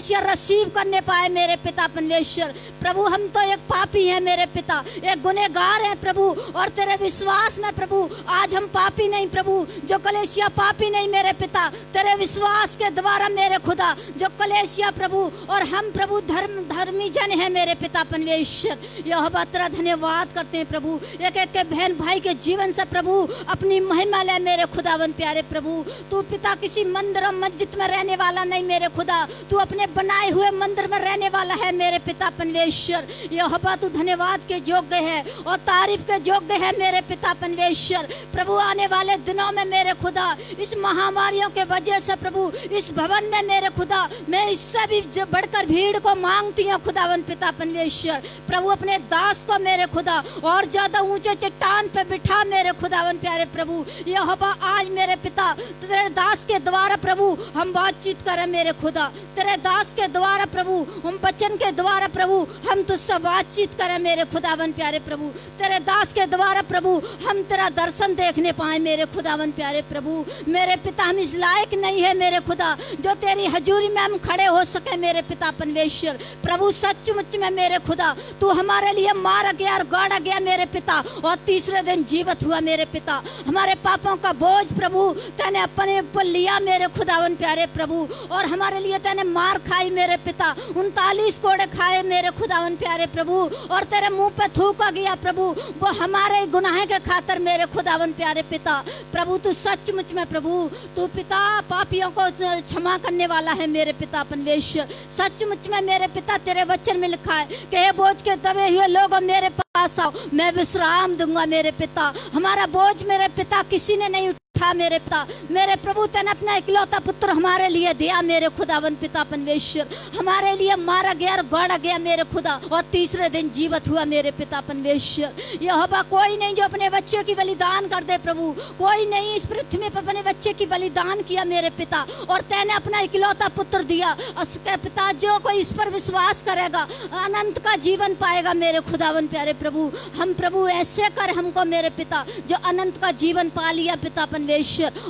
कलीसिया रिसीव करने पाए मेरे पिता परमेश्वर। प्रभु हम तो एक पापी हैं मेरे पिता, एक गुनहगार हैं प्रभु, और तेरे विश्वास में प्रभु आज हम पापी नहीं प्रभु, जो कलीसिया पापी नहीं मेरे पिता, तेरे विश्वास के द्वारा मेरे खुदा जो कलीसिया प्रभु और हम प्रभु धर्मी जन है मेरे पिता परमेश्वर। यहोवा तेरा धन्यवाद करते हैं प्रभु, एक एक के बहन भाई के जीवन से प्रभु अपनी महिमा ले मेरे खुदावन प्यारे प्रभु। तू पिता किसी मंदिर और मस्जिद में रहने वाला नहीं मेरे खुदा, तू अपने बनाए हुए मंदिर में रहने वाला है मेरे पिता परमेश्वर। यहोवा तू धन्यवाद के योग्य है और तारीफ के योग्य है मेरे पिता परमेश्वर। प्रभु आने वाले दिनों में मेरे खुदा इस महामारियों के वजह से प्रभु इस भवन में मेरे खुदा मैं इससे भी बढ़कर भीड़ को मांगती हूँ खुदावन पिता परमेश्वर। प्रभु अपने दास को मेरे खुदा और ज्यादा ऊंचे चट्टान पे बिठा मेरे खुदावन प्यारे प्रभु। यहोवा आज मेरे पिता तेरे दास के द्वारा प्रभु हम बातचीत करें मेरे खुदा, तेरे दास के द्वारा प्रभु हम वचन के द्वारा प्रभु हम तुझसे बातचीत करें मेरे खुदावन प्यारे प्रभु। तेरे दास के द्वारा प्रभु हम तेरा दर्शन देखने पाए मेरे खुदावन प्यारे प्रभु। मेरे पिता हम इस लायक नहीं है मेरे खुदा जो तेरी हजूरी में हम खड़े हो सके मेरे पिता परमेश्वर। प्रभु सचमुच में मेरे खुदा तू हमारे लिए मारा गया और गाड़ा गया मेरे पिता, और तीसरे दिन जीवित हुआ मेरे पिता। हमारे पापों का बोझ प्रभु तैने अपने ऊपर लिया मेरे खुदावन प्यारे प्रभु, और हमारे लिए तैने मार खाई मेरे पिता, 39 कोड़े खाए मेरे खुदावन प्यारे प्रभु, और तेरे मुंह पे थूका गया प्रभु वो हमारे गुनाह के खातिर मेरे खुदावन प्यारे पिता। प्रभु तू सचमुच में प्रभु तू पिता पापियों को क्षमा करने वाला है मेरे पिता परमेश्वर। सचमुच में मेरे पिता तेरे वचन में लिखा है कि हे बोझ के दबे हुए लोग मेरे पास आओ मैं विश्राम दूंगा मेरे पिता। हमारा बोझ मेरे पिता किसी ने नहीं उठा मेरे पिता। मेरे प्रभु तने अपना इकलौता पुत्र हमारे लिए दिया मेरे खुदावन पिता परमेश्वर, हमारे लिए मारा गया और गाड़ा गया मेरे खुदा, और तीसरे दिन जीवित हुआ मेरे पिता परमेश्वर। यहोवा कोई नहीं जो अपने बच्चे की बलिदान कर दे प्रभु, कोई नहीं इस पृथ्वी पर अपने बच्चे की बलिदान किया मेरे पिता, और तैने अपना इकलौता पुत्र दिया। उसके पिता जो कोई इस पर विश्वास करेगा अनंत का जीवन पाएगा मेरे खुदावन प्यारे प्रभु। हम प्रभु ऐसे कर हमको मेरे पिता जो अनंत का जीवन पा लिया पिता परमेश्वर,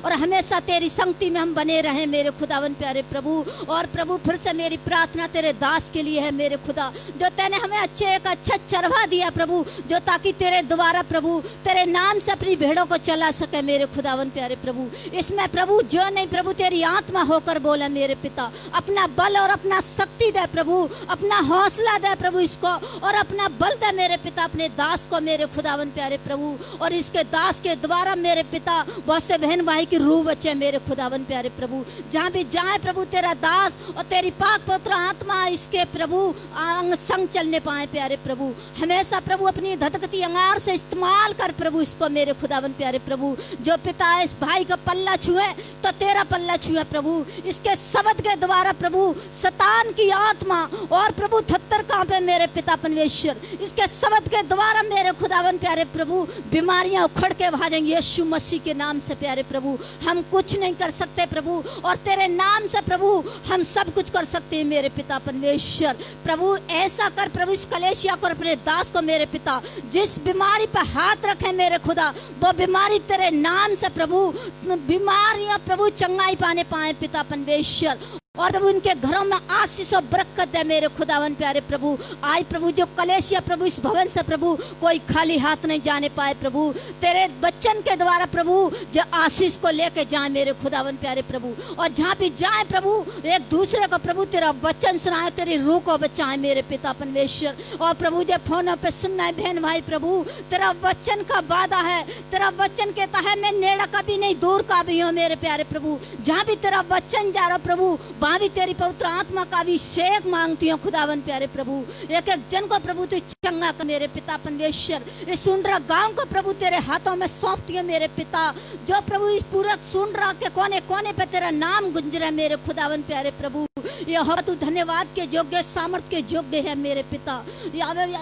और हमेशा तेरी संगति में हम बने रहे मेरे खुदावन प्यारे प्रभु। और प्रभु फिर से मेरी प्रार्थना तेरे दास के लिए है मेरे खुदा जो तैने हमें एक अच्छा चरवा दिया प्रभु, जो ताकि तेरे द्वारा प्रभु तेरे नाम से अपनी भेड़ों को चला सके मेरे खुदावन प्यारे प्रभु। इसमें प्रभु जो नहीं प्रभु तेरी आत्मा होकर बोले मेरे पिता, अपना बल और अपना शक्ति दे प्रभु, अपना हौसला दे प्रभु इसको, और अपना बल दे मेरे पिता अपने दास को मेरे खुदावन प्यारे प्रभु। और इसके दास के द्वारा मेरे पिता बहुत से बहन भाई की रूह बचे मेरे खुदावन प्यारे प्रभु। जहाँ भी जाए प्रभु तेरा दास और तेरी पाक पुत्र आत्मा इसके प्रभु अंग संग चलने पाए प्यारे प्रभु। हमेशा प्रभु अपनी धधकती अंगार से इस्तेमाल कर प्रभु इसको मेरे खुदावन प्यारे प्रभु। जो पिता इस भाई का पल्ला छुए तो तेरा पल्ला छुए प्रभु। इसके शब्द के द्वारा प्रभु शैतान की आत्मा और प्रभु थत्तर कांपे मेरे पिता परमेश्वर। इसके शब्द के द्वारा मेरे खुदावन प्यारे प्रभु बीमारियां उखड़ के भागेंगी यीशु मसीह के नाम से प्यारे प्रभु। हम कुछ नहीं कर सकते प्रभु, और तेरे नाम से प्रभु हम सब कुछ कर सकते हैं मेरे पिता परमेश्वर। प्रभु ऐसा कर प्रभु इस कलेशिया को अपने दास को मेरे पिता जिस बीमारी पर हाथ रखे मेरे खुदा वो बीमारी तेरे नाम से प्रभु बीमारियां प्रभु चंगाई पाने पाए पिता परमेश्वर। और प्रभु इनके घरों में आशीष और बरकत दे मेरे खुदावन प्यारे प्रभु। आज प्रभु जो कलेशिया प्रभु इस भवन से प्रभु कोई खाली हाथ नहीं जाने पाए प्रभु, तेरे बच्चन के द्वारा प्रभु जो आशीष को लेके जाए मेरे खुदावन प्यारे प्रभु। और जहाँ भी जाए प्रभु एक दूसरे को प्रभु तेरा वचन सुनाए, तेरी रूह को बचाए मेरे पिता परमेश्वर। और प्रभु जो फोनों पे सुनना है बहन भाई प्रभु तेरा वचन का वादा है, तेरा वचन कहता है मैं नेड़ा का भी नहीं दूर का भी हूँ मेरे प्यारे प्रभु। जहाँ भी तेरा वचन जा रहा प्रभु वहाँ भी तेरी पवित्र आत्मा का अभिषेक मांगती हूँ खुदावन प्यारे प्रभु। एक एक जन को प्रभु तू चंगा कर मेरे पिता परमेश्वर। इस सुंडरा गांव को प्रभु तेरे हाथों में सौंपती है मेरे पिता। जो प्रभु इस पूरा सुंडरा के कोने कोने पे तेरा नाम गुंजरे मेरे खुदावन प्यारे प्रभु। यहोवा तू धन्यवाद के योग्य सामर्थ के योग्य है मेरे पिता।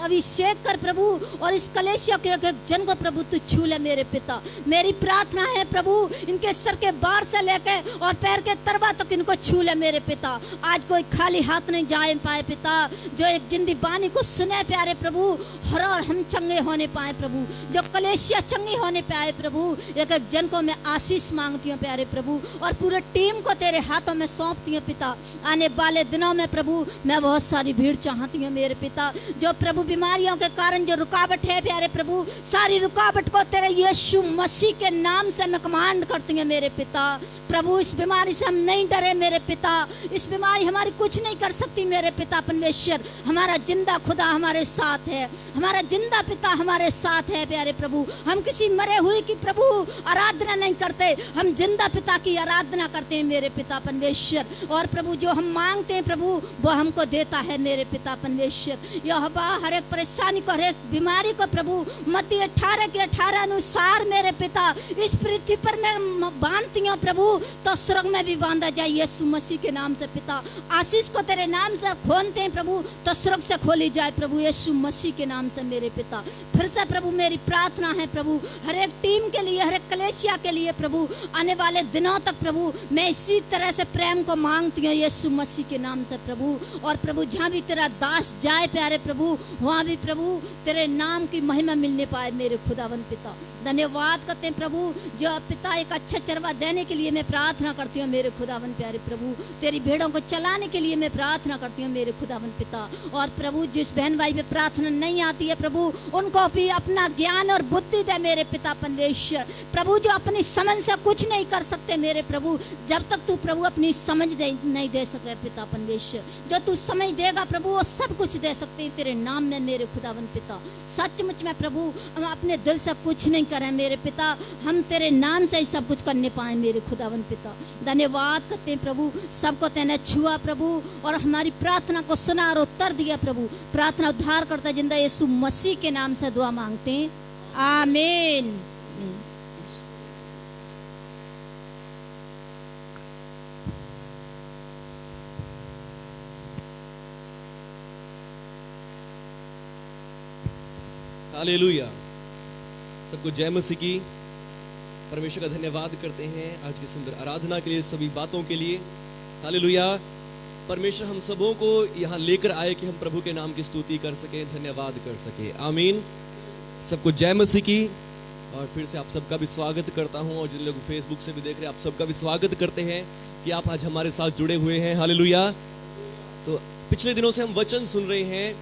अभिषेक कर प्रभु, और इस कलेशिया के एक एक जन को प्रभु तू छू ले मेरे पिता। मेरी प्रार्थना है प्रभु इनके सर के बार से लेके और पैर के तरवा तक इनको छू ले मेरे मेरे पिता। आज कोई खाली हाथ नहीं जाए पाए पिता, जो एक जिंदी बानी को सुने प्यारे प्रभु, हर और हम चंगे होने पाए प्रभु, जो कलेसिया चंगी होने पाए प्रभु। एक एक जन को मैं आशीष मांगती हूँ प्यारे प्रभु, और पूरे टीम को तेरे हाथों में सौंपती हूँ पिता। आने वाले दिनों में प्रभु मैं बहुत सारी भीड़ चाहती हूँ मेरे पिता, जो प्रभु बीमारियों के कारण जो रुकावट है प्यारे प्रभु, सारी रुकावट को तेरे यीशु मसीह के नाम से मैं कमांड करती हूँ मेरे पिता। प्रभु इस बीमारी से हम नहीं डरे मेरे पिता, इस बीमारी हमारी कुछ नहीं कर सकती मेरे पिता परमेश्वर। हमारा जिंदा खुदा हमारे साथ है, हमारा जिंदा पिता हमारे साथ है प्यारे प्रभु। हम किसी मरे हुए की प्रभु आराधना नहीं करते, हम जिंदा पिता की आराधना करते हैं मेरे पिता परमेश्वर। और प्रभु जो हम मांगते हैं प्रभु वो हमको देता है मेरे पिता परमेश्वर। यहोवा हर एक परेशानी को, हर एक बीमारी को प्रभु मत्ती 18 के 18 अनुसार मेरे पिता इस पृथ्वी पर मैं बांधती हूँ प्रभु, तो स्वर्ग में भी बांधा जाए यीशु मसीह के नाम से पिता। आशीष को तेरे नाम से खोलते हैं प्रभु, तो स्वर्ग से खोली जाए प्रभु यीशु मसीह के नाम से मेरे पिता। फिर से प्रभु मेरी प्रार्थना है प्रभु हर एक टीम के लिए, हर एक कलेसिया के लिए प्रभु, आने वाले दिनों तक प्रभु मैं इसी तरह से प्रेम को मांगती हूँ यीशु मसीह के नाम से प्रभु। और प्रभु जहाँ भी तेरा दास जाए प्यारे प्रभु, वहाँ भी प्रभु तेरे नाम की महिमा मिलने पाए मेरे खुदावन पिता। धन्यवाद करते हैं प्रभु, जो पिता एक अच्छा चरवा देने के लिए मैं प्रार्थना करती हूँ मेरे खुदावन प्यारे प्रभु। तेरी भेड़ों को चलाने के लिए मैं प्रार्थना करती हूँ मेरे खुदावन पिता। और प्रभु जिस बहन भाई में प्रार्थना नहीं आती है प्रभु, उनको भी अपना ज्ञान और बुद्धि दे मेरे पिता परमेश्वर। प्रभु जो अपनी समझ से कुछ नहीं कर सकते मेरे प्रभु, जब तक तू प्रभु अपनी समझ नहीं दे सके पिता परमेश्वर। जो तू समझ देगा प्रभु वो सब कुछ दे सकते हैं तेरे नाम में मेरे खुदावन पिता। सचमुच में प्रभु हम अपने दिल से कुछ नहीं करें मेरे पिता, हम तेरे नाम से ही सब कुछ करने पाए मेरे खुदावन पिता। धन्यवाद करते हैं प्रभु, सबको तेने छुआ प्रभु और हमारी प्रार्थना को सुना और उत्तर दिया प्रभु। प्रार्थना उद्धार करता जिंदा यीशु मसीह के नाम से दुआ मांगते हैं, आमीन। हालेलुया। सबको जय मसीह की। परमेश्वर का धन्यवाद करते हैं आज की सुंदर आराधना के लिए, सभी बातों के लिए। हालेलुया। परमेश्वर हम सबों को यहाँ लेकर आए कि हम प्रभु के नाम की स्तुति कर सके, धन्यवाद कर सके। आमीन। सबको जय मसीह की। और फिर से आप सबका भी स्वागत करता हूँ, और जिन लोग फेसबुक से भी देख रहे हैं आप सबका भी स्वागत करते हैं कि आप आज हमारे साथ जुड़े हुए हैं। हालेलुया। तो पिछले दिनों से हम वचन सुन रहे हैं,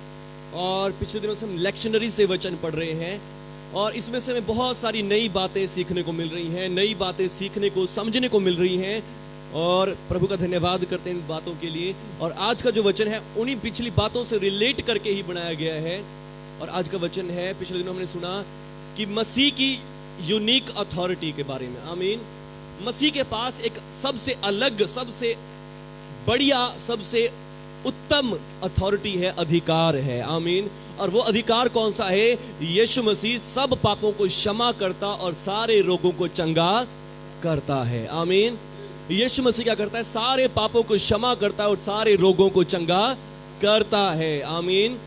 और पिछले दिनों से हम लेक्शनरी से वचन पढ़ रहे हैं, और इसमें से हमें बहुत सारी नई बातें सीखने को मिल रही हैं, नई बातें सीखने को समझने को मिल रही हैं, और प्रभु का धन्यवाद करते हैं इन बातों के लिए। और आज का जो वचन है उन्हीं पिछली बातों से रिलेट करके ही बनाया गया है। और आज का वचन है, पिछले दिनों हमने सुना कि मसीह की यूनिक अथॉरिटी के बारे में। आमीन। मसीह के पास एक सबसे अलग, सबसे बढ़िया, सबसे उत्तम अथॉरिटी है, अधिकार है। आमीन। और वो अधिकार कौन सा है? यीशु मसीह सब पापों को क्षमा करता और सारे रोगों को चंगा करता है। आमीन। यीशु मसीह क्या करता है? सारे पापों को क्षमा करता है और सारे रोगों को चंगा करता है। आमीन।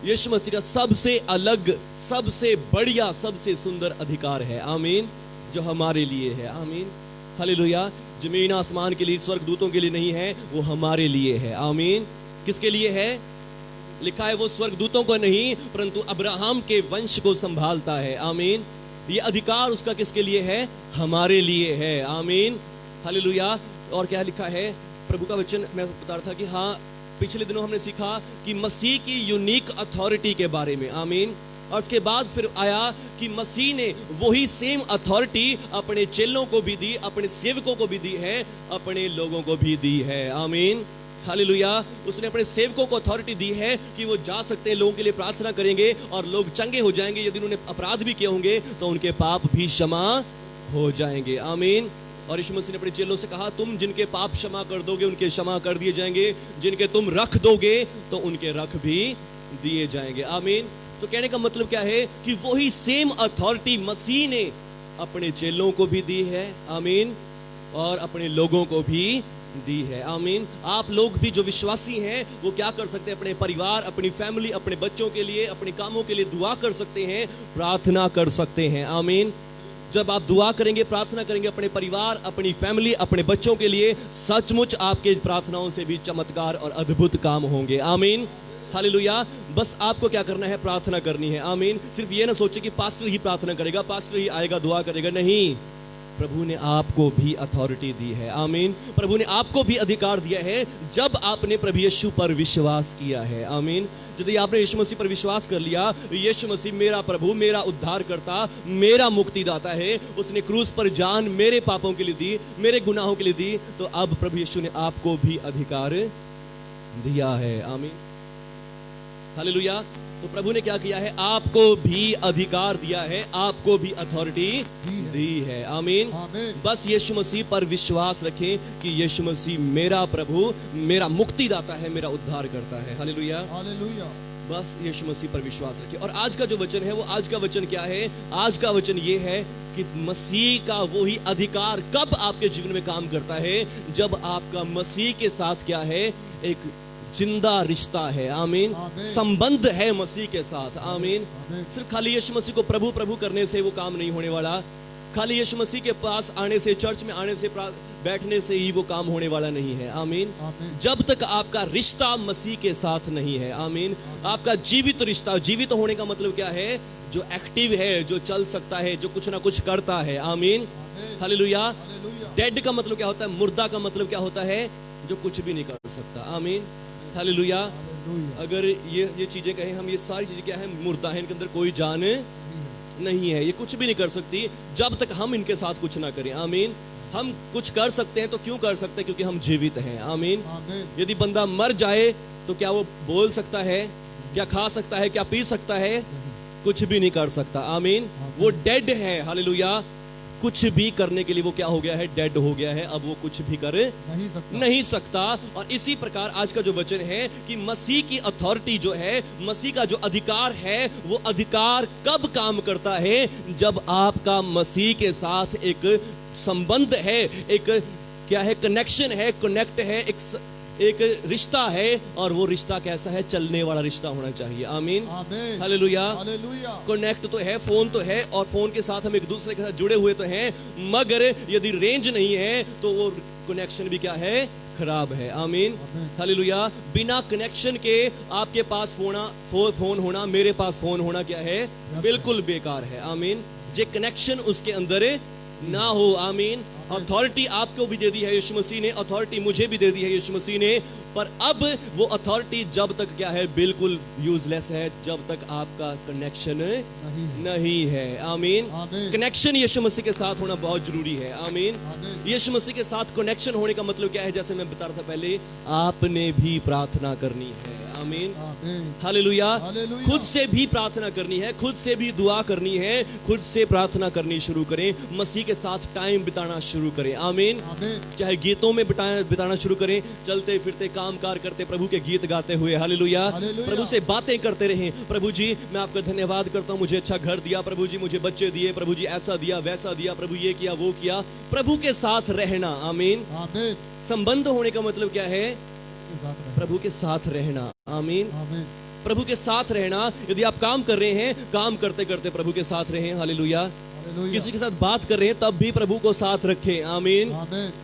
यीशु मसीह का सबसे अलग, सबसे बढ़िया, सबसे सुंदर अधिकार है। आमीन। जो हमारे लिए है। आमीन। हालेलुया। जमीन आसमान के लिए, स्वर्गदूतों के लिए नहीं है, वो हमारे लिए है। आमीन। किसके लिए है? लिखा है वो स्वर्गदूतों को नहीं परंतु अब्राहम के वंश को संभालता है। आमीन। ये अधिकार उसका किसके लिए है? हमारे लिए है। आमीन। हालेलुया। और क्या लिखा है? प्रभु का वचन मैं बता रहा था कि हाँ, पिछले दिनों हमने सीखा कि मसीह की यूनिक अथॉरिटी के बारे में। आमीन। और उसके बाद फिर आया कि मसीह ने वही सेम अथॉरिटी अपने चेलों को भी दी, अपने सेवकों को भी दी है, अपने लोगों को भी दी है। आमीन। हालेलुया। उसने अपने सेवकों को अथॉरिटी दी है कि वो जा सकते हैं, लोगों के लिए प्रार्थना करेंगे और लोग चंगे हो जाएंगे। यदि उन्होंने अपराध भी किए होंगे तो उनके पाप भी क्षमा हो जाएंगे। आमीन। और यीशु मसीह ने अपने चेलों से कहा, तुम जिनके पाप क्षमा कर दोगे उनके क्षमा कर दिए जाएंगे, जिनके तुम रख दोगे तो उनके रख भी दिए जाएंगे। आमीन। तो कहने का मतलब क्या है कि वही सेम अथॉरिटी मसीह ने अपने चेलों को भी दी है। आमीन। और अपने लोगों को भी दी है। आमीन। आप लोग भी जो विश्वासी हैं वो क्या कर सकते हैं? अपने परिवार, अपनी फैमिली, अपने बच्चों के लिए, अपने कामों के लिए दुआ कर सकते हैं, प्रार्थना कर सकते हैं। आमीन। जब आप दुआ करेंगे, प्रार्थना करेंगे अपने परिवार, अपनी फैमिली, अपने बच्चों के लिए, सचमुच आपके प्रार्थनाओं से भी चमत्कार और अद्भुत काम होंगे। आमीन, हालेलुया। बस आपको क्या करना है? प्रार्थना करनी है। आमीन। सिर्फ ये ना सोचे कि पास्टर ही प्रार्थना करेगा, पास्टर ही आएगा दुआ करेगा। नहीं, प्रभु ने आपको भी अथॉरिटी दी है। आमीन। प्रभु ने आपको भी अधिकार दिया है जब आपने प्रभु यीशु पर विश्वास किया है। आमीन। यदि आपने यीशु मसीह पर विश्वास कर लिया, यीशु मसीह मेरा प्रभु, मेरा उद्धारकर्ता, मेरा मुक्तिदाता है, उसने क्रूस पर जान मेरे पापों के लिए दी, मेरे गुनाहों के लिए दी, तो अब प्रभु यीशु ने आपको भी अधिकार दिया है। आमीन, हालेलुया। तो प्रभु ने क्या किया है? आपको भी अधिकार दिया है, आपको भी अथॉरिटी दी है। आमीन। बस यीशु मसीह पर विश्वास रखें कि यीशु मसीह मेरा प्रभु, मेरा मुक्तिदाता है, मेरा उद्धार करता है। Hallelujah, hallelujah. बस यीशु मसीह पर विश्वास रखें। और आज का जो वचन है, वो आज का वचन क्या है? आज का वचन ये है कि मसीह का वही अधिकार कब आपके जीवन में काम करता है? जब आपका मसीह के साथ क्या है? एक जिंदा रिश्ता है। आमीन। संबंध है मसीह के साथ। आमीन। सिर्फ खाली यीशु मसीह को प्रभु प्रभु करने से वो काम नहीं होने वाला। खाली यीशु मसीह के पास आने से, चर्च में आने से, बैठने से ही वो काम होने वाला नहीं है। आमीन। जब तक आपका रिश्ता मसीह के साथ नहीं है। आमीन। आपका जीवित रिश्ता, जीवित होने का मतलब क्या है? जो एक्टिव है, जो चल सकता है, जो कुछ ना कुछ करता है। आमीन, हालेलुया। डेड का मतलब क्या होता है? मुर्दा का मतलब क्या होता है? जो कुछ भी नहीं कर सकता। आमीन, हालेलुया। अगर ये चीजें कहें हम, ये सारी चीजें क्या है? मुर्दा है, इनके अंदर कोई जान नहीं है, ये कुछ भी नहीं कर सकती जब तक हम इनके साथ कुछ ना करें। आमीन। हम कुछ कर सकते हैं तो क्यों कर सकते हैं? क्योंकि हम जीवित हैं। आमीन। यदि बंदा मर जाए तो क्या वो बोल सकता है? क्या खा सकता है? क्या पी सकता है? कुछ भी नहीं कर सकता। आमीन। वो डेड है। हालेलुया। कुछ भी करने के लिए वो क्या हो गया है? डेड हो गया है। अब वो कुछ भी कर नहीं सकता। और इसी प्रकार आज का जो वचन है कि मसीह की अथॉरिटी जो है, मसीह का जो अधिकार है, वो अधिकार कब काम करता है? जब आपका मसीह के साथ एक संबंध है, एक क्या है? कनेक्शन है, कनेक्ट है, एक रिश्ता है। और वो रिश्ता कैसा है? चलने वाला रिश्ता होना चाहिए। आमीन, हालेलुया। कनेक्ट तो है, फोन तो है, और फोन के साथ हम एक दूसरे के साथ जुड़े हुए तो हैं, मगर यदि रेंज नहीं है तो वो कनेक्शन भी क्या है? खराब है। आमीन, हालेलुया। बिना कनेक्शन के आपके पास फोन होना, मेरे पास फोन होना क्या है? बिल्कुल बेकार है। आमीन। जे कनेक्शन उसके अंदर ना हो। आमीन। अथॉरिटी आपको भी दे दी है यीशु मसीह ने, अथॉरिटी मुझे भी दे दी है यीशु मसीह ने, पर अब वो अथॉरिटी जब तक क्या है? बिल्कुल यूजलेस है, जब तक आपका कनेक्शन नहीं है। आमीन। कनेक्शन यीशु मसीह के साथ होना बहुत जरूरी है। आमीन। यीशु मसीह के साथ कनेक्शन होने का मतलब क्या है? जैसे मैं बता रहा था पहले, आपने भी प्रार्थना करनी है। आमीन, हालेलुया। खुद से भी प्रार्थना करनी है, खुद से भी दुआ करनी है, खुद से प्रार्थना करनी शुरू करें, मसीह के साथ टाइम बिताना शुरू करें। आमीन। चाहे गीतों में बिताना शुरू करें, चलते फिरते काम कार करते प्रभु के गीत गाते हुए। हालेलुया। प्रभु से बातें करते रहें। प्रभु जी मैं आपका धन्यवाद करता हूँ, मुझे अच्छा घर दिया, प्रभु जी मुझे बच्चे दिए, प्रभु जी ऐसा दिया वैसा दिया, प्रभु ये किया वो किया। प्रभु के साथ रहना। आमीन। संबंध होने का मतलब क्या है? प्रभु के साथ रहना। आमीन। प्रभु के साथ रहना। यदि आप काम कर रहे हैं, काम करते करते प्रभु के साथ रहें। हालेलुया। किसी के साथ बात कर रहे हैं तब भी प्रभु को साथ रखें। आमीन,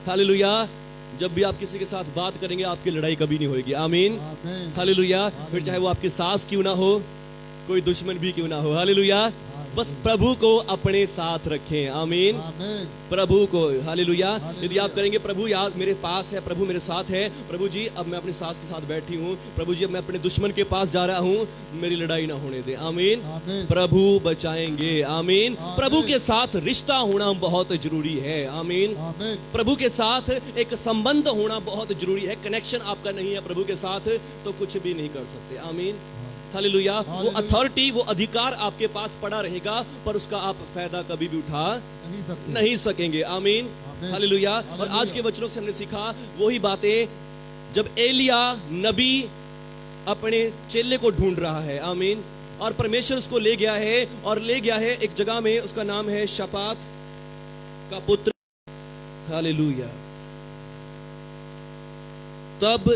हालेलुया। जब भी आप किसी के साथ बात करेंगे आपकी लड़ाई कभी नहीं होगी। आमीन, हालेलुया। फिर चाहे वो आपकी सास क्यों ना हो, कोई दुश्मन भी क्यों ना हो। हालेलुया। बस प्रभु को अपने साथ रखें। आमीन, प्रभु को। हालेलुया। यदि आप करेंगे प्रभु यार मेरे पास है, प्रभु मेरे साथ है, प्रभु जी अब मैं अपनी सास के साथ बैठी हूँ, प्रभु जी अब मैं अपने दुश्मन के पास जा रहा हूँ, मेरी लड़ाई ना होने दे। आमीन। प्रभु बचाएंगे। आमीन। प्रभु के साथ रिश्ता होना बहुत जरूरी है। आमीन। प्रभु के साथ एक संबंध होना बहुत जरूरी है। कनेक्शन आपका नहीं है प्रभु के साथ तो कुछ भी नहीं कर सकते। आमीन, हालेलुया। वो अथॉरिटी, वो अधिकार आपके पास पड़ा रहेगा, पर उसका आप फायदा कभी भी उठा नहीं सकेंगे। आमीन, हालेलुया। और आज के वचनों से हमने सीखा वही बातें जब एलिया नबी अपने चेले को ढूंढ रहा है। आमीन। और परमेश्वर उसको ले गया है, और ले गया है एक जगह में, उसका नाम है शापात का पुत्र। हालेलुया। तब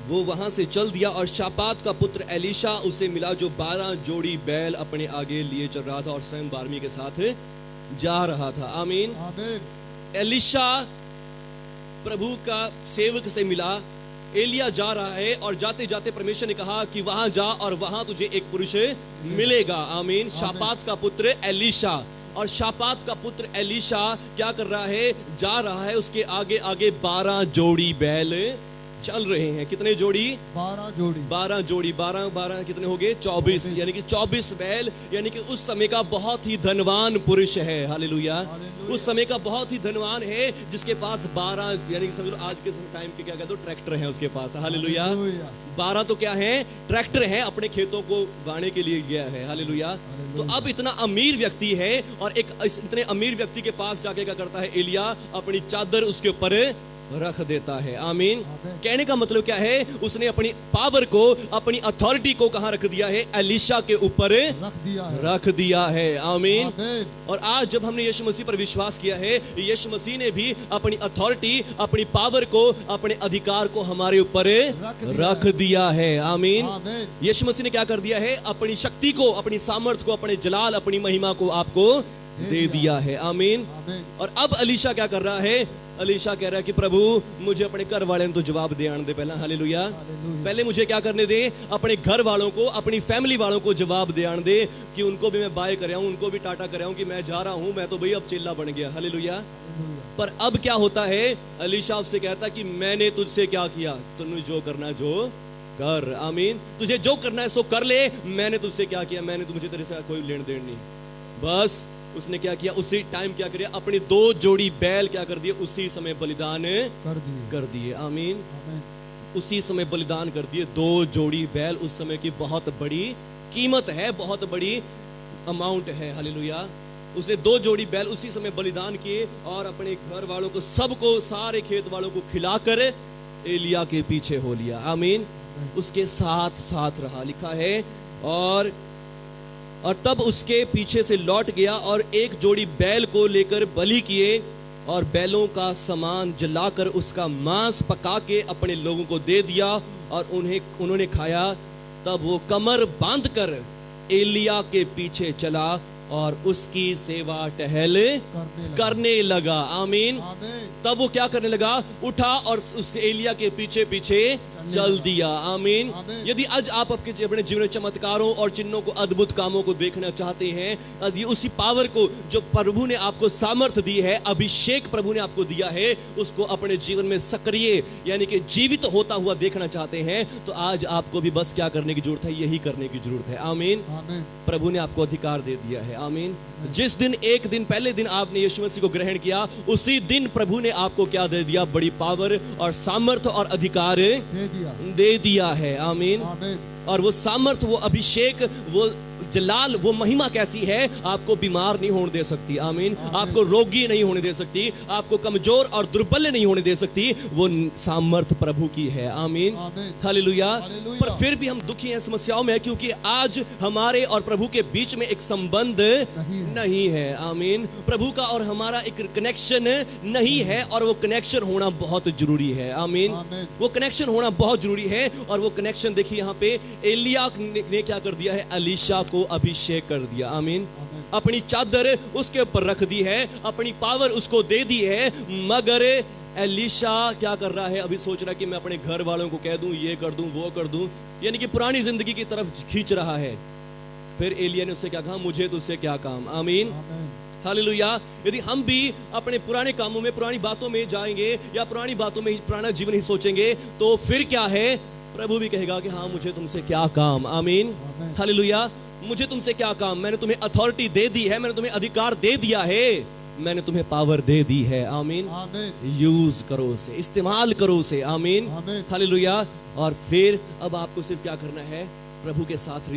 वो वहां से चल दिया और शापात का पुत्र एलीशा उसे मिला, जो 12 जोड़ी बैल अपने आगे लिए चल रहा था और स्वयं 12वीं के साथ जा रहा था। आमीन। आमीन। एलिशा प्रभु का सेवक से मिला, एलिया जा रहा है और जाते जाते परमेश्वर ने कहा कि वहां जा और वहां तुझे एक पुरुष मिलेगा। आमीन। शापात का पुत्र एलिशा, और शापात का पुत्र एलिशा क्या कर रहा है, जा रहा है, उसके आगे आगे 12 जोड़ी बैल चल रहे हैं। कितने जोड़ी? 12 जोड़ी। 12 जोड़ी। 12 12 कितने हो गए? 24। यानी कि 24 बैल, यानी कि उस समय का बहुत ही धनवान पुरुष है। हालेलुया। उस समय का बहुत ही धनवान है जिसके पास 12, यानी कि समझ लो आज के टाइम के क्या कहते हो, ट्रैक्टर है उसके पास। हालेलुया। 12 तो क्या है? ट्रैक्टर है, अपने खेतों को गाने के लिए गया है। हालेलुया। तो अब इतना अमीर व्यक्ति है और एक इतने अमीर व्यक्ति के पास जाके क्या करता है एलिया, अपनी चादर उसके ऊपर रख देता है। आमीन। कहने का मतलब क्या है, उसने अपनी पावर को, अपनी अथॉरिटी को कहां रख दिया है? एलिशा के ऊपर रख दिया है। आमीन। और आज जब हमने यीशु मसीह पर विश्वास किया है, यीशु मसीह ने भी अपनी अथॉरिटी, अपनी पावर को, अपने अधिकार को हमारे ऊपर रख दिया है। आमीन। यीशु मसीह ने क्या कर दिया है? अपनी शक्ति को, अपनी सामर्थ्य को, अपने जलाल, अपनी महिमा को आपको दे दिया है। आमीन। और अब एलिशा क्या कर रहा है? एलिशा कह रहा है कि प्रभु मुझे अपने घर वाले तो जवाब दे आने दे पहला। हालेलुया। पहले मुझे क्या करने दे? अपने घर वालों को, अपनी फैमिली वालों को जवाब दे आने दे कि उनको भी मैं बाय कर रहा हूं, उनको भी टाटा कर रहा हूं कि मैं जा रहा हूं, मैं तो भाई अब चेला बन गया। हालेलुया। पर अब क्या होता है? एलिशा उससे कहता कि मैंने तुझसे क्या किया, तुझे जो करना जो कर। आमीन। तुझे जो करना है सो कर ले, मैंने तुझसे क्या किया, मैंने तुझे तेरे से कोई लेन देन नहीं। बस उसने क्या किया? उसी टाइम क्या किया? अपने 2 जोड़ी बैल क्या कर दिए? उसी समय बलिदान कर दिए। आमीन। उसी समय बलिदान कर दिए। 2 जोड़ी बैल उस समय की बहुत बड़ी कीमत है, बहुत बड़ी अमाउंट है। हालेलुया। उसने 2 जोड़ी बैल उसी समय बलिदान किए और अपने घर वालों को, सबको, सारे खेत वालों को खिलाकर एलिया के पीछे हो लिया। आमीन। उसके साथ साथ रहा, लिखा है। और तब उसके पीछे से लौट गया और एक जोड़ी बैल को लेकर बलि किए और बैलों का सामान जलाकर उसका मांस पका के अपने लोगों को दे दिया और उन्होंने खाया। तब वो कमर बांधकर एलिया के पीछे चला और उसकी सेवा टहल करने लगा। आमीन। तब वो क्या करने लगा? उठा और उस एलिया के पीछे पीछे चल दिया। आमीन। यदि आज आप अपने जीवन में चमत्कारों और चिन्हों को, अद्भुत कामों को देखना चाहते हैं, यदि उसी पावर को जो प्रभु ने आपको सामर्थ्य दी है, अभिषेक प्रभु ने आपको दिया है, उसको अपने जीवन में सक्रिय यानी कि जीवित होता हुआ देखना चाहते हैं, तो आज आपको भी बस क्या करने की जरूरत है? यही करने की जरूरत है। आमीन। प्रभु ने आपको अधिकार दे दिया है। आमीन। जिस दिन, एक दिन पहले दिन आपने यीशु मसीह को ग्रहण किया, उसी दिन प्रभु ने आपको क्या दे दिया? बड़ी पावर और सामर्थ्य और अधिकार दे दिया है। आमीन। और वो सामर्थ, वो अभिषेक, वो जलाल, वो महिमा कैसी है? आपको बीमार नहीं होने दे सकती। आमीन। आपको रोगी नहीं होने दे सकती, आपको कमजोर और दुर्बल नहीं होने दे सकती। वो सामर्थ प्रभु की है। आमीन। हालेलुया। पर फिर भी हम दुखी हैं, समस्याओं में, क्योंकि आज हमारे और प्रभु के बीच में एक संबंध नहीं है। आमीन। प्रभु का और हमारा एक कनेक्शन नहीं है और वो कनेक्शन होना बहुत जरूरी है। आमीन। वो कनेक्शन होना बहुत जरूरी है। और वो कनेक्शन देखिए यहाँ पे एलिया ने क्या कर दिया है? एलिशा को अभिषेक कर दिया। आमीन। अपनी चादर उसके ऊपर रख दी है, अपनी पावर उसको दे दी है। मगर एलिशा क्या कर रहा है? अभी सोच रहा है कि मैं अपने घर वालों को कह दूं, ये कर दूं, वो कर दूं, यानी कि पुरानी जिंदगी की तरफ खींच रहा है। फिर एलिया ने उससे क्या कहा? मुझे तुझसे क्या काम। आमीन। हालेलुया। यदि हम भी अपने पुराने कामों में, पुरानी बातों में जाएंगे या पुरानी बातों में पुराना जीवन ही सोचेंगे, तो फिर क्या है? प्रभु भी कहेगा कि हाँ, मुझे तुमसे क्या काम। आमीन। हालेलुया। मुझे तुमसे क्या काम? मैंने तुम्हें अथॉरिटी दे दी है, मैंने तुम्हें अधिकार दे दिया है, मैंने तुम्हें पावर दे दी है। आमीन। यूज करो उसे, इस्तेमाल करो उसे। आमीन। हालेलुया। और फिर अब आपको सिर्फ क्या करना है? प्रभु के साथ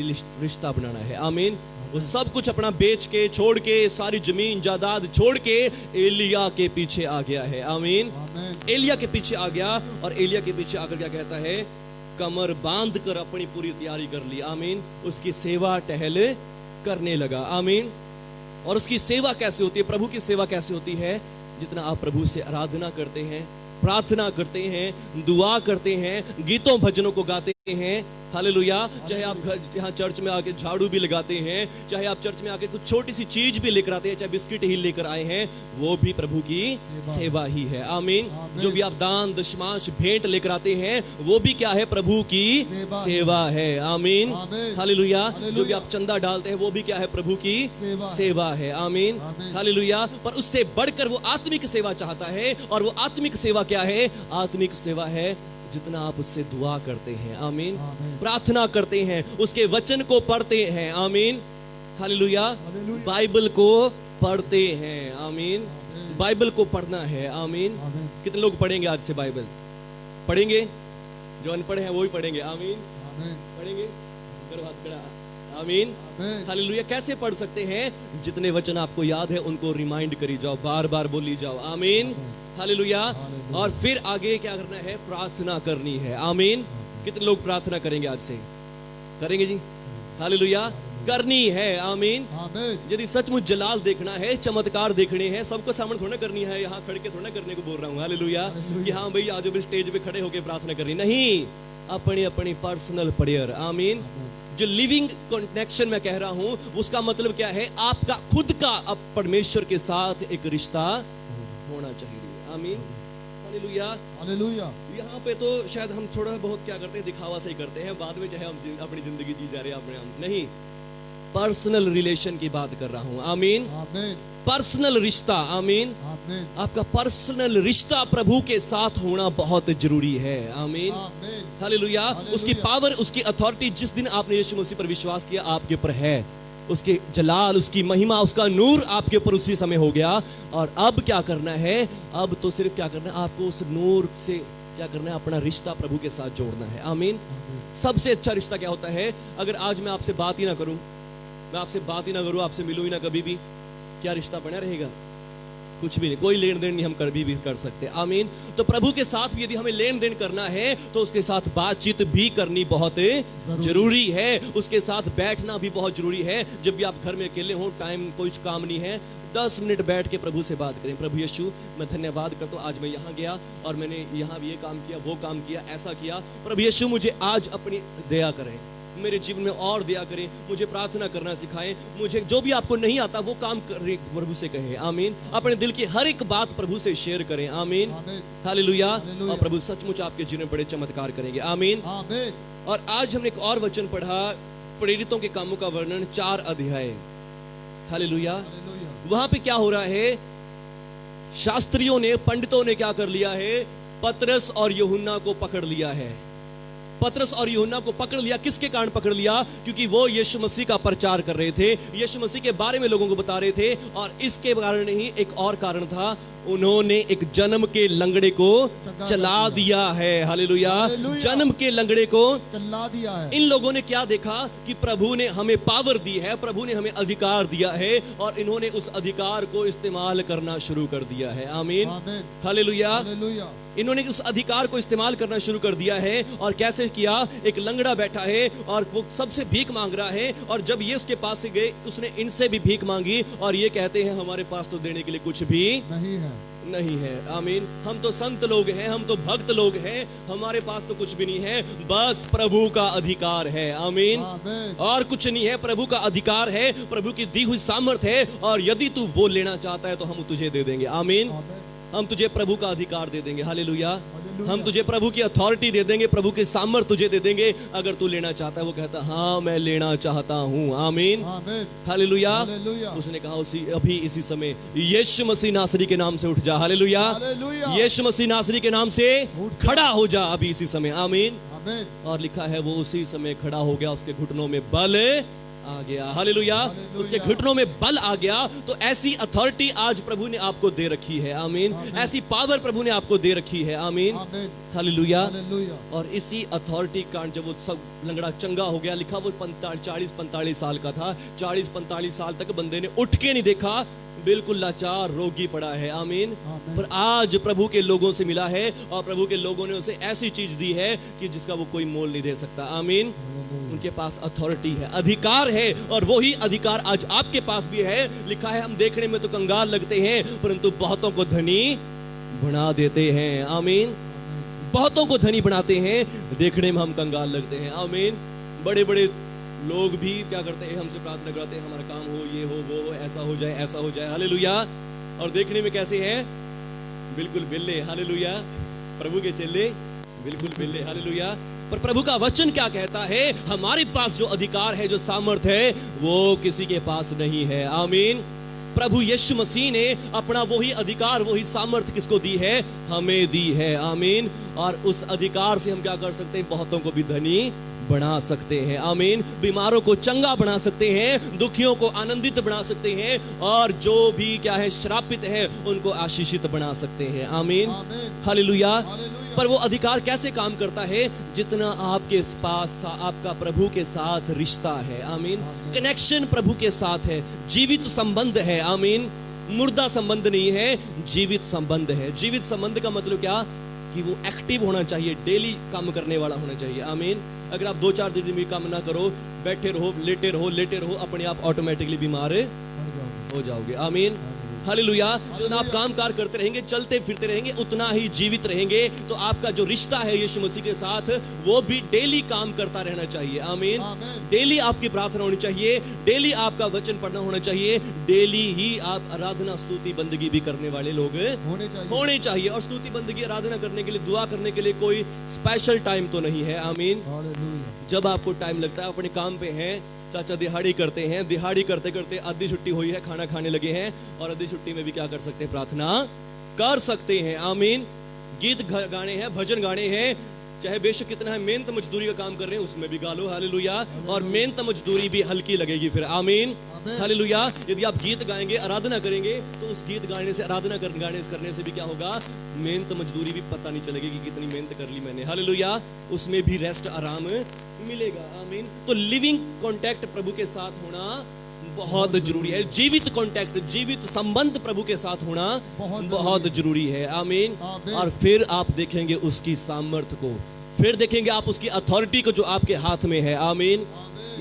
रिश्ता बनाना है। आमीन। वो सब कुछ अपना बेच के, छोड़ के, सारी जमीन जायदाद छोड़ के एलिया के पीछे आ गया है। आमीन। एलिया के पीछे आ गया और एलिया के पीछे आकर क्या कहता है? कमर बांध कर अपनी पूरी तैयारी कर ली। आमीन। उसकी सेवा टहल करने लगा। आमीन। और उसकी सेवा कैसे होती है? प्रभु की सेवा कैसे होती है? जितना आप प्रभु से आराधना करते हैं, प्रार्थना करते हैं, दुआ करते हैं, गीतों भजनों को गाते हैं। हालेलुया। चाहे आप घर यहाँ चर्च में आके झाड़ू भी लगाते हैं, चाहे आप चर्च में आके कुछ छोटी सी चीज भी लेकर आते हैं, चाहे बिस्किट ही लेकर आए हैं, वो भी प्रभु की सेवा ही है। आमीन। जो भी आप दान दशमांश भेंट लेकर आते हैं, वो भी क्या है? प्रभु की सेवा है। आमीन। हालेलुया। जो भी आप चंदा डालते हैं, वो भी क्या है? प्रभु की सेवा है। आमीन। हालेलुया। पर उससे बढ़कर वो आत्मिक सेवा चाहता है, और वो आत्मिक सेवा क्या है? आत्मिक सेवा है जितना आप उससे दुआ करते हैं। आमीन। प्रार्थना करते हैं, उसके वचन को पढ़ते हैं। आमीन। हालेलुया। बाइबल को पढ़ते हैं। आमीन। बाइबल को पढ़ना है। आमीन। कितने लोग पढ़ेंगे आज से बाइबल? पढ़ेंगे? जो अनपढ़ हैं वो भी पढ़ेंगे। आमीन। पढ़ेंगे? आमीन। हालेलुया। कैसे पढ़ सकते हैं? जितने वचन आपको याद है उनको रिमाइंड करी जाओ, बार बार बोली जाओ। आमीन। हालेलुया। और फिर आगे क्या करना है? प्रार्थना करनी है। आमीन। कितने लोग प्रार्थना करेंगे आज से? करेंगे जी? हालेलुया। करनी है। आमीन। यदि सचमुच जलाल देखना है, चमत्कार देखने हैं, सबको सामने थोड़ा करनी है, यहाँ खड़े के थोड़ा करने को बोल रहा हूँ। हालेलुया। कि हाँ भाई आज भी स्टेज पे खड़े होकर प्रार्थना करनी नहीं, अपनी अपनी पर्सनल प्रेयर। आमीन। जो लिविंग कनेक्शन मैं कह रहा हूं, उसका मतलब क्या है? आपका खुद का अब परमेश्वर के साथ एक रिश्ता होना चाहिए। आमीन। हालेलुया। हालेलुया। यहाँ पे तो शायद हम थोड़ा बहुत क्या करते हैं? दिखावा से ही करते हैं, बाद में चाहे हम अपनी जिंदगी जी जा रहे हैं अपने हम नहीं, पर्सनल रिलेशन की बात कर रहा हूँ। आमीन। पर्सनल रिश्ता। आमीन। आपका पर्सनल रिश्ता प्रभु के साथ होना बहुत जरूरी है। आमीन। हालेलुया। उसकी पावर, उसकी अथॉरिटी जिस दिन आपने यीशु मसीह पर विश्वास किया आपके ऊपर है, उसके जलाल, उसकी महिमा, उसका नूर आपके ऊपर उसी समय हो गया। और अब क्या करना है? अब तो सिर्फ क्या करना है? आपको उस नूर से क्या करना है? अपना रिश्ता प्रभु के साथ जोड़ना है। आमीन। सबसे अच्छा रिश्ता क्या होता है? अगर आज मैं आपसे बात ही ना करूं, मैं आपसे बात ही ना करूं, आपसे मिलूं ही ना कभी भी, क्या रिश्ता बना रहेगा? कुछ भी नहीं, कोई लेन देन नहीं हम कभी भी कर सकते। आमीन। तो प्रभु के साथ भी यदि हमें लेन देन करना है तो उसके साथ बातचीत भी करनी बहुत जरूरी है, उसके साथ बैठना भी बहुत जरूरी है। जब भी आप घर में अकेले हो, टाइम कोई काम नहीं है, 10 मिनट बैठ के प्रभु से बात करें। प्रभु यीशु, मैं धन्यवाद करता हूँ, आज मैं यहाँ गया और मैंने यहाँ ये काम किया, वो काम किया, ऐसा किया। प्रभु यीशु मुझे आज अपनी दया करें, मेरे जीवन में और दया करें, मुझे प्रार्थना करना सिखाएं, मुझे जो भी आपको नहीं आता वो काम प्रभु से कहें। आमीन। अपने दिल की हर एक बात प्रभु से शेयर करें। आमीन। हालेलुया। और प्रभु सचमुच आपके जीवन में बड़े चमत्कार करेंगे। आमीन। और आज हमने एक और वचन पढ़ा, प्रेरितों के कामों का वर्णन 4 अध्याय। हालेलुया। वहां पे क्या हो रहा है? शास्त्रियों ने, पंडितों ने क्या कर लिया है? पतरस और यूहन्ना को पकड़ लिया है। पतरस और यूहन्ना को पकड़ लिया। किसके कारण पकड़ लिया? क्योंकि वो यीशु मसीह का प्रचार कर रहे थे, यीशु मसीह के बारे में लोगों को बता रहे थे। और इसके कारण ही एक और कारण था, उन्होंने एक जन्म के लंगड़े को चला दिया है। हालेलुया। जन्म के लंगड़े को चला दिया है। इन लोगों ने क्या देखा कि प्रभु ने हमें पावर दी है, प्रभु ने हमें अधिकार दिया है, और इन्होंने उस अधिकार को इस्तेमाल करना शुरू कर दिया है। आमीन। हालेलुया। इन्होंने उस अधिकार को इस्तेमाल करना शुरू कर दिया है। और कैसे किया? एक लंगड़ा बैठा है और वो सबसे भीख मांग रहा है, और जब ये उसके पास से गए, उसने इनसे भी भीख मांगी, और ये कहते हैं हमारे पास तो देने के लिए कुछ भी नहीं है। आमीन। हम तो संत लोग हैं, हम तो भक्त लोग हैं, हमारे पास तो कुछ भी नहीं है, बस प्रभु का अधिकार है। आमीन। और कुछ नहीं है, प्रभु का अधिकार है, प्रभु की दी हुई सामर्थ्य है, और यदि तू वो लेना चाहता है तो हम तुझे दे देंगे। आमीन। हम तुझे प्रभु का अधिकार दे देंगे। हालेलुया। हम तुझे प्रभु की अथॉरिटी दे देंगे, प्रभु के सामर्थ्य तुझे दे देंगे, अगर तू लेना चाहता है। वो कहता हाँ मैं लेना चाहता हूँ। आमीन। हालेलुया। उसने कहा अभी इसी समय यीशु मसीह नासरी के नाम से उठ जा। हालेलुया। यीशु मसीह नासरी के नाम से खड़ा हो जा अभी इसी समय। आमीन। और लिखा है वो उसी समय खड़ा हो गया, उसके घुटनों में बल आ गया। हालेलुया। उसके घुटनों में बल आ गया। तो ऐसी अथॉरिटी आज प्रभु ने आपको दे रखी है। आमीन। ऐसी पावर प्रभु ने आपको दे रखी है। आमीन। हालेलुया। और इसी अथॉरिटी का जब वो सब लंगड़ा चंगा हो गया, लिखा वो 40-45 साल का था, 40-45 साल तक बंदे ने उठ के नहीं देखा, बिल्कुल लाचार रोगी पड़ा है। आमीन। पर आज प्रभु के लोगों से मिला है, और प्रभु के लोगों ने उसे ऐसी चीज दी है कि जिसका वो कोई मोल नहीं दे सकता। आमीन। उनके पास अथॉरिटी है, अधिकार है, और वही अधिकार आज आपके पास भी है। लिखा है हम देखने में तो कंगाल लगते हैं, परंतु बहुतों को धनी बना देते हैं। आमीन। बहुतों को धनी बनाते हैं, देखने में हम कंगाल लगते हैं। आमीन। बड़े बड़े लोग भी क्या करते हैं, हमसे प्रार्थना कराते हैं हमारा काम हो, ये हो, वो हो, ऐसा हो जाए, ऐसा हो जाए। हालेलुया। और देखने में कैसे हैं? बिल्कुल बिल्ले। हालेलुया। प्रभु के चेले बिल्कुल बिल्ले। हालेलुया। पर प्रभु का वचन क्या कहता है? हमारे पास जो अधिकार है, जो सामर्थ है, वो किसी के पास नहीं है। आमीन। प्रभु यीशु मसीह ने अपना वही अधिकार, वही सामर्थ किसको दी है? हमें दी है। आमीन। और उस अधिकार से हम क्या कर सकते हैं? बहुतों को भी धनी बना सकते हैं। आमीन। बीमारों को चंगा बना सकते हैं, दुखियों को आनंदित बना सकते हैं, और जो भी क्या है श्रापित है उनको आशीषित बना सकते हैं। आमीन। हालेलुया। पर वो अधिकार कैसे काम करता है? जितना आपके पास आपका प्रभु के साथ रिश्ता है। आमीन। कनेक्शन प्रभु के साथ है, जीवित संबंध है। आमीन। मुर्दा संबंध नहीं है, जीवित संबंध है। जीवित संबंध का मतलब क्या? कि वो एक्टिव होना चाहिए, डेली काम करने वाला होना चाहिए। आमीन। अगर आप 2-4 दिन भी काम ना करो, बैठे रहो, लेटे रहो, अपने आप ऑटोमेटिकली बीमार हो जाओगे। आमीन। हालेलुया। जितना आप काम कार करते रहेंगे, चलते फिरते रहेंगे, उतना ही जीवित रहेंगे। तो आपका जो रिश्ता है यीशु मसीह के साथ, वो भी डेली काम करता रहना चाहिए। आमीन। डेली आपकी प्रार्थना होनी चाहिए, डेली आपका वचन पढ़ना होना चाहिए, डेली ही आप आराधना, स्तुति, बंदगी भी करने वाले लोग होने चाहिए। और स्तुति, बंदगी, आराधना करने के लिए, दुआ करने के लिए कोई स्पेशल टाइम तो नहीं है। आमीन। जब आपको टाइम लगता है, अपने काम पे है, चाचा दिहाड़ी करते हैं, दिहाड़ी करते करते आधी छुट्टी हुई है, खाना खाने लगे हैं, और आधी छुट्टी में भी क्या कर सकते हैं? प्रार्थना कर सकते हैं। आमीन। गीत गाने हैं, भजन गाने हैं, चाहे बेशक कितना है, मेहनत मजदूरी का काम कर रहे हैं, उसमें भी गा लो। हालेलुया। और मेहनत मजदूरी भी हल्की लगेगी फिर। आमीन। हालेलुया। यदि आप गीत गाएंगे, आराधना करेंगे, तो उस गीत गाने से, आराधना करने से भी क्या होगा? मेहनत मजदूरी भी पता नहीं चलेगी कि कितनी मेहनत कर ली मैंने। हालेलुया। उसमें भी रेस्ट, आराम मिलेगा। आमीन। तो लिविंग कांटेक्ट प्रभु के साथ होना बहुत जरूरी है। जीवित कांटेक्ट, जीवित संबंध प्रभु के साथ होना बहुत जरूरी है। आमीन। और फिर आप देखेंगे उसकी सामर्थ्य को, फिर देखेंगे आप उसकी अथॉरिटी को जो आपके हाथ में है। आमीन।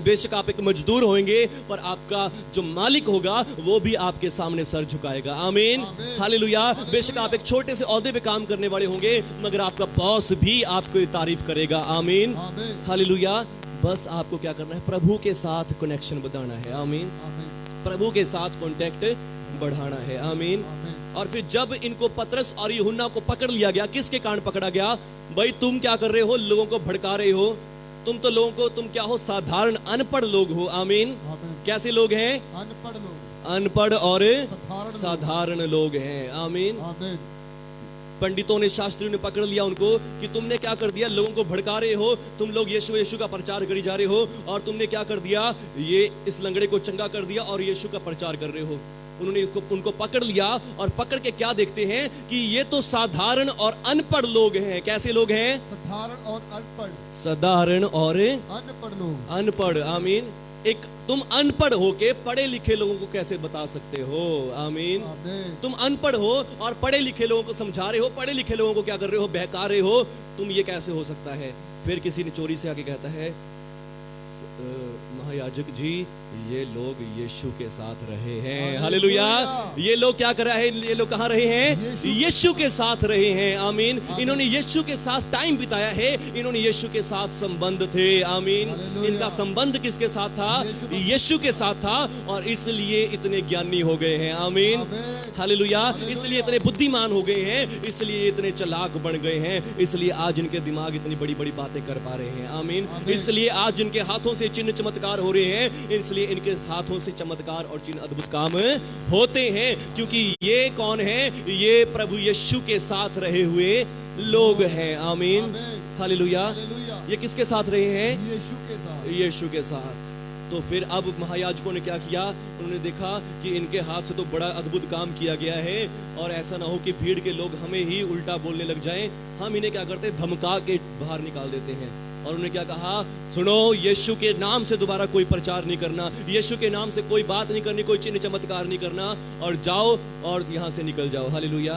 बेशक आप एक मजदूर होंगे, पर आपका जो मालिक होगा वो भी आपके सामने सर झुकाएगा। आमीन। हालेलुया। बेशक आप एक छोटे से ओहदे पे काम करने वाले होंगे, मगर आपका बॉस भी आपको तारीफ करेगा। आमीन। हालेलुया। बस आपको क्या करना है? प्रभु के साथ कनेक्शन बनाना है। आमीन। प्रभु के साथ कांटेक्ट बढ़ाना है। आमीन। और फिर जब इनको पतरस और यूहन्ना को पकड़ लिया गया, किसके कारण पकड़ा गया? भाई तुम क्या कर रहे हो? लोगों को भड़का रहे हो। तुम तो लोगों को, तुम क्या हो? साधारण अनपढ़ लोग हो। आमीन। कैसे लोग हैं? अनपढ़ लोग, अनपढ़ और साधारण लोग हैं। आमीन। पंडितों ने, शास्त्रियों ने पकड़ लिया उनको कि तुमने क्या कर दिया? लोगों को भड़का रहे हो, तुम लोग यीशु यीशु का प्रचार करी जा रहे हो, और तुमने क्या कर दिया? ये इस लंगड़े को चंगा कर दिया और यीशु का प्रचार कर रहे हो। उन्होंने उनको पकड़ लिया, और पकड़ के क्या देखते हैं कि ये तो साधारण और अनपढ़ लोग हैं। कैसे लोग हैं? साधारण और अनपढ़। साधारण और अनपढ़ लोग। अनपढ़। आमीन। एक तुम अनपढ़ होके पढ़े लिखे लोगों को कैसे बता सकते हो? आमीन। तुम अनपढ़ हो और पढ़े लिखे लोगों को समझा रहे हो, पढ़े लिखे लोगों को क्या कर रहे हो? बहका रहे हो। तुम ये कैसे हो सकता है? फिर किसी ने चोरी से आके कहता है, महायाजक जी, ये लोग यीशु के साथ रहे हैं। हालेलुया। ये लोग क्या कर रहे हैं? ये लोग कहाँ रहे हैं? यीशु के साथ रहे हैं। आमीन। इन्होंने यीशु के साथ टाइम बिताया है, इन्होंने यीशु के साथ संबंध थे। आमीन। इनका संबंध किसके साथ था? यीशु के साथ था, और इसलिए इतने ज्ञानी हो गए हैं। आमीन। हालेलुया। इसलिए इतने बुद्धिमान हो गए हैं, इसलिए इतने चालाक बन गए हैं, इसलिए आज इनके दिमाग इतनी बड़ी बड़ी बातें कर पा रहे हैं। आमीन। इसलिए आज इनके हाथों से चिन्ह चमत्कार हो रहे हैं, इसलिए इनके हाथों से चमत्कार और चिन्ह अद्भुत काम होते हैं, क्योंकि ये कौन है? ये प्रभु यीशु के साथ रहे हुए लोग हैं। आमीन। हालेलुया। ये किसके साथ रहे हैं? यीशु के साथ। यीशु के साथ। तो फिर अब महायाजकों ने क्या किया? उन्होंने देखा कि इनके हाथ से तो बड़ा अद्भुत काम किया गया है, और ऐसा ना हो कि भीड़ के लोग हमें ही उल्टा बोलने लग जाएं, हम इन्हें क्या करते? धमका के बाहर निकाल देते हैं। और उन्होंने क्या कहा? सुनो, यीशु के नाम से दोबारा कोई प्रचार नहीं करना, यीशु के नाम से कोई बात नहीं करनी, कोई चिन्ह चमत्कार नहीं करना, और जाओ और यहाँ से निकल जाओ। हालेलुया।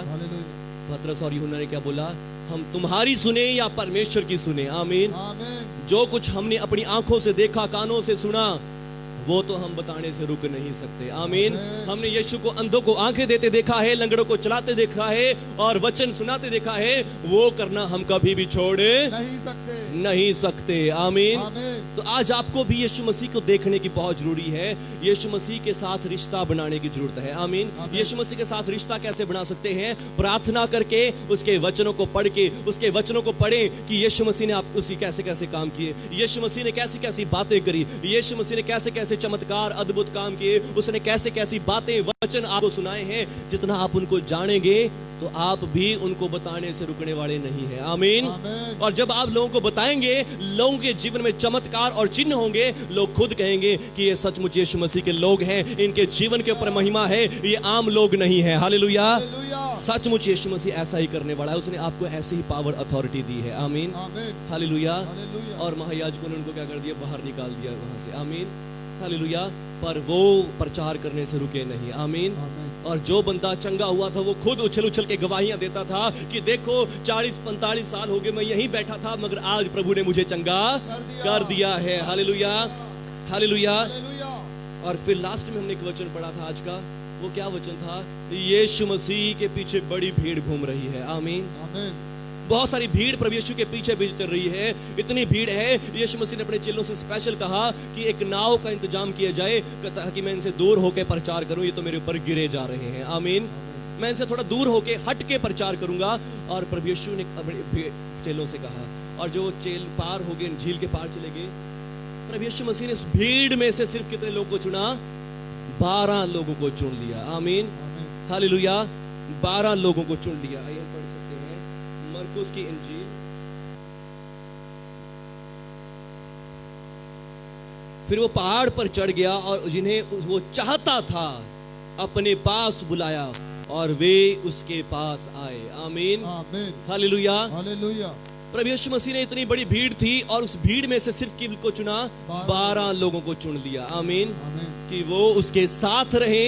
पतरस और यूहन्ना ने क्या बोला? हम तुम्हारी सुने या परमेश्वर की सुने? आमीन। जो कुछ हमने अपनी आंखों से देखा, कानों से सुना, वो तो हम बताने से रुक नहीं सकते। आमीन। हमने यीशु को अंधों को आंखें देते देखा है, लंगड़ों को चलाते देखा है और वचन सुनाते देखा है। वो करना हम कभी भी छोड़ नहीं सकते। आमीन। तो आज आपको भी यीशु मसीह को देखने की बहुत जरूरी है। यीशु मसीह के साथ रिश्ता बनाने की जरूरत है। आमीन। यीशु मसीह के साथ रिश्ता कैसे बना सकते हैं? प्रार्थना करके, उसके वचनों को पढ़ के, उसके वचनों को पढ़ें कि यीशु मसीह ने आप उसकी कैसे कैसे काम किए, यीशु मसीह ने कैसी कैसी बातें करी, यीशु मसीह ने कैसे कैसे चमत्कार अद्भुत काम किए, उसने कैसे कैसी बातें वचन आपको सुनाए हैं। जितना आप उनको जानेंगे तो आप भी उनको बताने से रुकने वाले नहीं हैं। आमीन। और जब आप लोगों को बताएंगे, लोगों के जीवन में चमत्कार और चिन्ह होंगे, लोग खुद कहेंगे कि ये सचमुच यीशु मसीह के लोग हैं, इनके जीवन के ऊपर महिमा है, ये आम लोग नहीं है। हालेलुया। सचमुच यीशु मसीह ऐसा ही करने वाला है। उसने आपको ऐसे ही पावर अथॉरिटी दी है। आमीन। हालेलुया। और महायाजकों ने उनको क्या कर दिया? बाहर निकाल दिया वहां से। आमीन। हालेलुया। पर वो प्रचार करने से रुके नहीं। आमीन। और जो बंदा चंगा हुआ था वो खुद उछल उछल के गवाहियां देता था कि देखो 40-45 साल हो गए मैं यहीं बैठा था, मगर आज प्रभु ने मुझे चंगा कर दिया है। हालेलुया। हालेलुया। और फिर लास्ट में हमने एक वचन पढ़ा था आज का। वो क्या वचन था? यीशु मसीह के पीछे बड़ी भीड़ घूम रही है। आमीन। बहुत सारी भीड़ प्रभु यीशु के पीछे भी चल रही है। इतनी भीड़ है, यीशु मसीह ने अपने चेलों से स्पेशल कहा कि एक नाव का इंतजाम किया जाए ताकि मैं इनसे दूर होकर प्रचार करूं, ये तो मेरे ऊपर गिरे जा रहे हैं। आमीन। मैं इनसे थोड़ा दूर होके हट के प्रचार करूंगा। और प्रभु यीशु ने अपने चेलों से कहा, और जो चेल पार हो गए, झील के पार चले गए, प्रभु यीशु मसीह ने उस भीड़ में से सिर्फ कितने लोगों को चुना? 12 लोगों को चुन लिया। आमीन। हालेलुया। 12 लोगों को चुन लिया। आइए पढ़ सकते हैं मरकुस की इंजील, फिर वो पहाड़ पर चढ़ गया और जिन्हें वो चाहता था अपने पास बुलाया और वे उसके पास आए। आमीन। हालेलुया। हालेलुया। प्रभु यीशु मसीह ने इतनी बड़ी भीड़ थी और उस भीड़ में से सिर्फ किन को चुना? 12 लोगों को चुन लिया। आमीन। कि वो उसके साथ रहे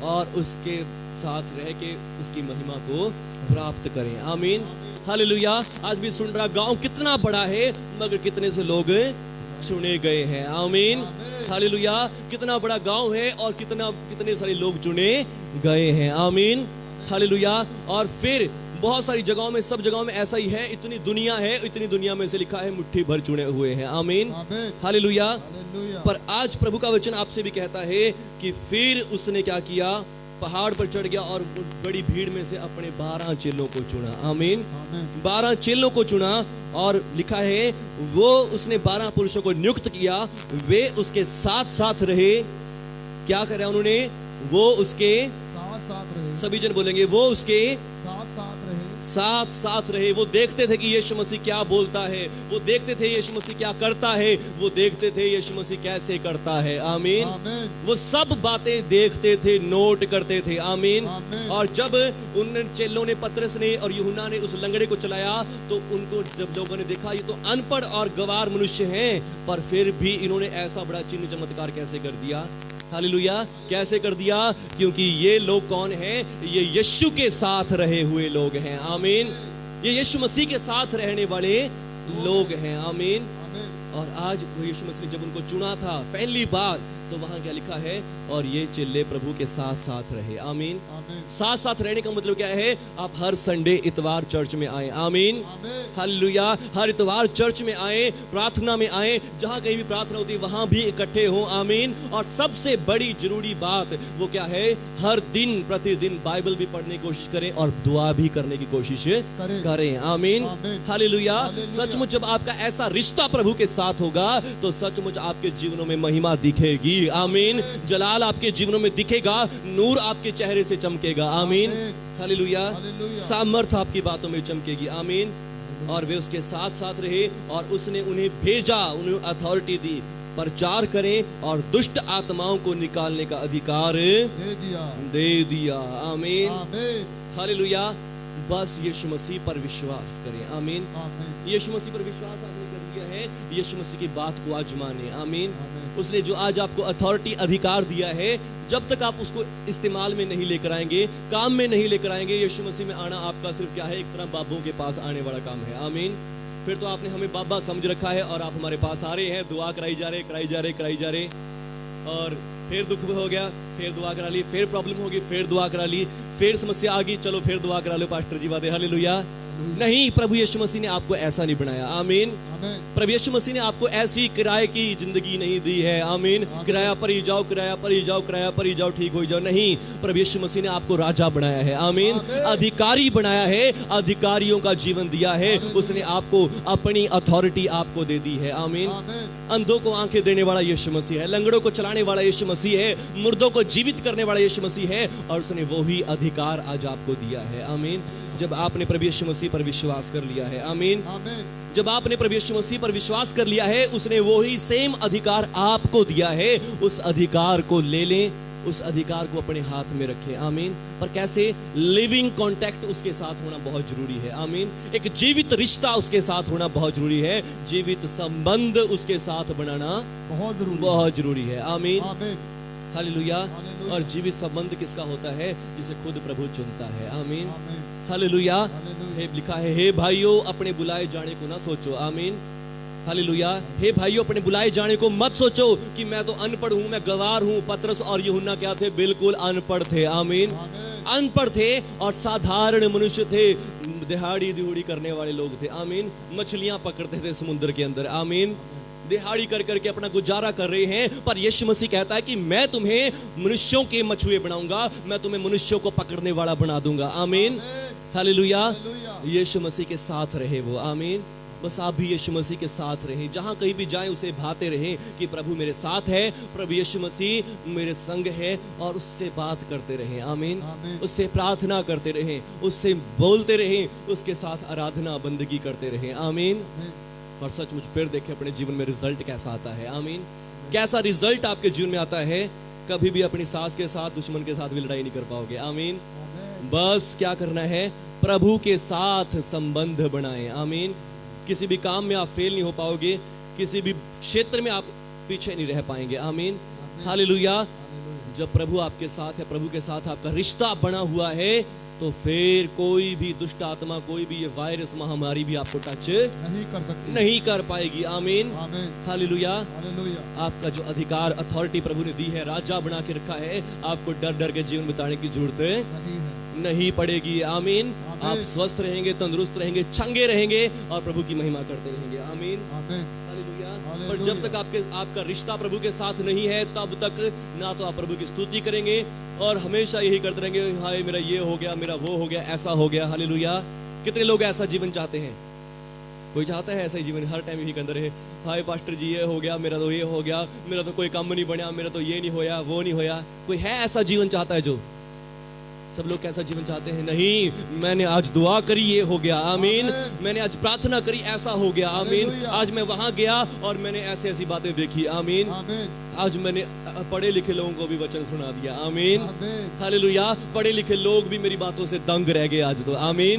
और उसके साथ रह के उसकी महिमा को प्राप्त करें। आमीन। हालेलुया। आज भी सुन रहा, गांव कितना बड़ा है मगर कितने से लोग चुने गए हैं। आमीन। हालेलुया। कितना बड़ा गांव है और कितने सारे लोग चुने गए हैं। आमीन। हालेलुया। और फिर बहुत सारी जगहों में, सब जगहों में ऐसा ही है। इतनी दुनिया है, इतनी दुनिया में से लिखा है मुट्ठी भर चुने हुए हैं। आमीन। हालेलुया। पर आज प्रभु का वचन आपसे भी कहता है कि फिर उसने क्या किया? पहाड़ पर चढ़ गया और बड़ी भीड़ में से अपने 12 चेलों को चुना। आमीन। 12 चेलों को चुना और लिखा है वो उसने 12 पुरुषों को नियुक्त किया, वे उसके साथ साथ रहे। क्या करे उन्होंने? वो उसके साथ रहे। सभी जन बोलेंगे, वो उसके साथ साथ रहे। वो देखते थे कि यीशु मसीह क्या बोलता है, वो देखते थे यीशु मसीह क्या करता है, वो देखते थे यीशु मसीह कैसे करता है। आमीन। वो सब बातें देखते थे, नोट करते थे। आमीन। और जब उन चेलों ने, पतरस ने और यूहन्ना ने उस लंगड़े को चलाया तो उनको जब लोगों ने देखा ये तो अनपढ़ और गवार मनुष्य हैं, पर फिर भी इन्होंने ऐसा बड़ा चिन्ह चमत्कार कैसे कर दिया? हालेलुया। कैसे कर दिया? क्योंकि ये लोग कौन हैं? ये यीशु के साथ रहे हुए लोग हैं। आमीन। ये यीशु मसीह के साथ रहने वाले लोग हैं। आमीन। और आज वो यीशु मसीह ने जब उनको चुना था पहली बार, तो वहां क्या लिखा है? और ये चेले प्रभु के साथ साथ रहे। आमीन। साथ साथ रहने का मतलब क्या है? आप हर संडे इतवार चर्च में आए। आमीन। हालेलुया। हर इतवार चर्च में आए, प्रार्थना में आए, जहां कहीं भी प्रार्थना होती है वहां भी इकट्ठे हो। आमीन। और सबसे बड़ी जरूरी बात वो क्या है? हर दिन प्रतिदिन बाइबल भी पढ़ने की कोशिश करें और दुआ भी करने की कोशिश करें। आमीन। हालेलुया। सचमुच जब आपका ऐसा रिश्ता प्रभु के साथ होगा तो सचमुच आपके जीवनों में महिमा दिखेगी। आमीन। जलाल आपके जीवनों में दिखेगा, नूर आपके चेहरे से चमकेगा। आमीन। हालेलुया। सामर्थ आपकी बातों में चमकेगी। आमीन। और वे उसके साथ साथ रहे और उसने उन्हें भेजा, उन्हें अथॉरिटी दी, प्रचार करें और दुष्ट आत्माओं को निकालने का अधिकार दे दिया। आमीन। हालेलुया। बस यीशु मसीह पर विश्वास करें। आमीन। यीशु मसीह पर विश्वास आपने कर दिया है, यीशु मसीह की बात को आज माने। आमीन। उसने जो आज आपको अथॉरिटी, अधिकार दिया है, जब तक आप उसको इस्तेमाल में नहीं लेकर आएंगे, काम में नहीं लेकर आएंगे, यीशु मसीह में आना आपका सिर्फ क्या है? एक तरह बाबों के पास आने वाला काम है। आमीन। फिर तो आपने हमें बाबा समझ रखा है और आप हमारे पास आ रहे हैं, दुआ कराई जा रहे। और फिर दुख हो गया, फिर दुआ करा ली, फिर प्रॉब्लम होगी, फिर दुआ करा ली, फिर समस्या आ गई, चलो फिर दुआ करा लो पास्टर जी बातें, हालेलुया। नहीं, प्रभु यीशु मसीह ने आपको ऐसा नहीं बनाया, आमीन। प्रभु यीशु मसीह ने आपको ऐसी किराए की जिंदगी नहीं दी है, आमीन। किराया पर ही जाओ, किराया पर ही जाओ, किराया पर ही जाओ, ठीक हो जाओ, नहीं। प्रभु यीशु मसीह ने आपको राजा बनाया है, आमीन। अधिकारी बनाया है, अधिकारियों का जीवन दिया है, उसने आपको अपनी अथॉरिटी आपको दे दी है, आमीन। अंधों को आंखें देने वाला यीशु मसीह है, लंगड़ों को चलाने वाला यीशु मसीह है, मुर्दों को जीवित करने वाला यीशु मसीह है, और उसने वही अधिकार आज आपको दिया है, आमीन। जब आपने प्रभु यीशु मसीह पर विश्वास कर लिया है, आमीन। जब आपने प्रभु यीशु मसीह पर विश्वास कर लिया है, उसने वही सेम अधिकार आपको दिया है। उस अधिकार को ले लें, उस अधिकार को अपने हाथ में रखें, आमीन। पर कैसे? लिविंग कांटेक्ट उसके साथ होना बहुत जरूरी है, आमीन। एक जीवित रिश्ता उसके साथ होना बहुत जरूरी है, जीवित संबंध उसके साथ बनाना बहुत जरूरी है, आमीन। हालेलुया। और जीवित संबंध किसका होता है? जिसे खुद प्रभु चुनता है, आमीन। हालेलुया। लिखा है, हे भाइयों अपने बुलाए जाने को ना सोचो, आमीन। हालेलुया। हे भाइयों अपने बुलाए जाने को मत सोचो कि मैं तो अनपढ़ हूं, मैं गवार हूं। पतरस और यूहन्ना क्या थे? बिल्कुल अनपढ़ थे, आमीन। अनपढ़ थे और साधारण मनुष्य थे, दिहाड़ी दिहूड़ी करने वाले लोग थे, आमीन। मछलियां पकड़ते थे समुद्र के अंदर, आमीन। दिहाड़ी कर करके अपना गुजारा कर रहे हैं, पर यीशु मसीह कहता है कि मैं तुम्हें मनुष्यों के मछुए बनाऊंगा, मैं तुम्हें मनुष्यों को पकड़ने वाला बना दूंगा, आमीन। हालेलुया। यीशु मसीह के साथ रहे वो, आमीन। बस आप भी यीशु मसीह के साथ रहें, जहां कहीं भी जाएं उसे भाते रहें कि प्रभु मेरे साथ है, प्रभु यीशु मसीह मेरे संग है, और उससे बात करते रहें, आमीन। उससे प्रार्थना करते रहें, उससे बोलते रहें, उसके साथ आराधना बंदगी करते रहें, आमीन। और सचमुच फिर देखें अपने जीवन में रिजल्ट कैसा आता है, आमीन। कैसा रिजल्ट आपके जीवन में आता है? कभी भी अपनी सास के साथ, दुश्मन के साथ भी लड़ाई नहीं कर पाओगे, आमीन। बस क्या करना है? प्रभु के साथ संबंध बनाएं, आमीन। किसी भी काम में आप फेल नहीं हो पाओगे, किसी भी क्षेत्र में आप पीछे नहीं रह पाएंगे, आमीन। हालेलुया। जब प्रभु आपके साथ है, प्रभु के साथ आपका रिश्ता बना हुआ है, तो फिर कोई भी दुष्ट आत्मा, कोई भी ये वायरस महामारी भी आपको टच नहीं कर पाएगी, आमीन। हालेलुया। आपका जो अधिकार, अथॉरिटी प्रभु ने दी है, राजा बना के रखा है, आपको डर डर के जीवन बिताने की जरूरत नहीं पड़ेगी, आमीन। आप स्वस्थ रहेंगे, तंदुरुस्त रहेंगे, चंगे रहेंगे और प्रभु की महिमा करते रहेंगे, आमीन। हालेलुया। पर जब तक आपका रिश्ता प्रभु के साथ नहीं है, तब तक ना तो आप प्रभु की स्तुति करेंगे और हमेशा यही करते रहेंगे, हाय मेरा ये हो गया, मेरा वो हो गया, ऐसा हो गया, हालेलुया। कितने लोग ऐसा जीवन चाहते हैं? कोई चाहता है ऐसा ही जीवन? हर टाइम यही करते रहे, हाय पास्टर जी ये हो गया, मेरा तो ये हो गया, मेरा तो कोई काम नहीं बना, मेरा तो ये नहीं होया, वो नहीं होया। कोई है ऐसा जीवन चाहता है? जो सब लोग कैसा जीवन चाहते हैं? नहीं, मैंने आज दुआ करी, ये हो गया, आमीन। मैंने आज प्रार्थना करी, ऐसा हो गया, आमीन। आज मैं वहां गया और मैंने ऐसी ऐसी बातें देखी, आमीन। आज मैंने पढ़े लिखे लोगों को भी वचन सुना दिया, आमीन। हालेलुया। पढ़े लिखे लोग भी मेरी बातों से दंग रह गए आज तो, आमीन।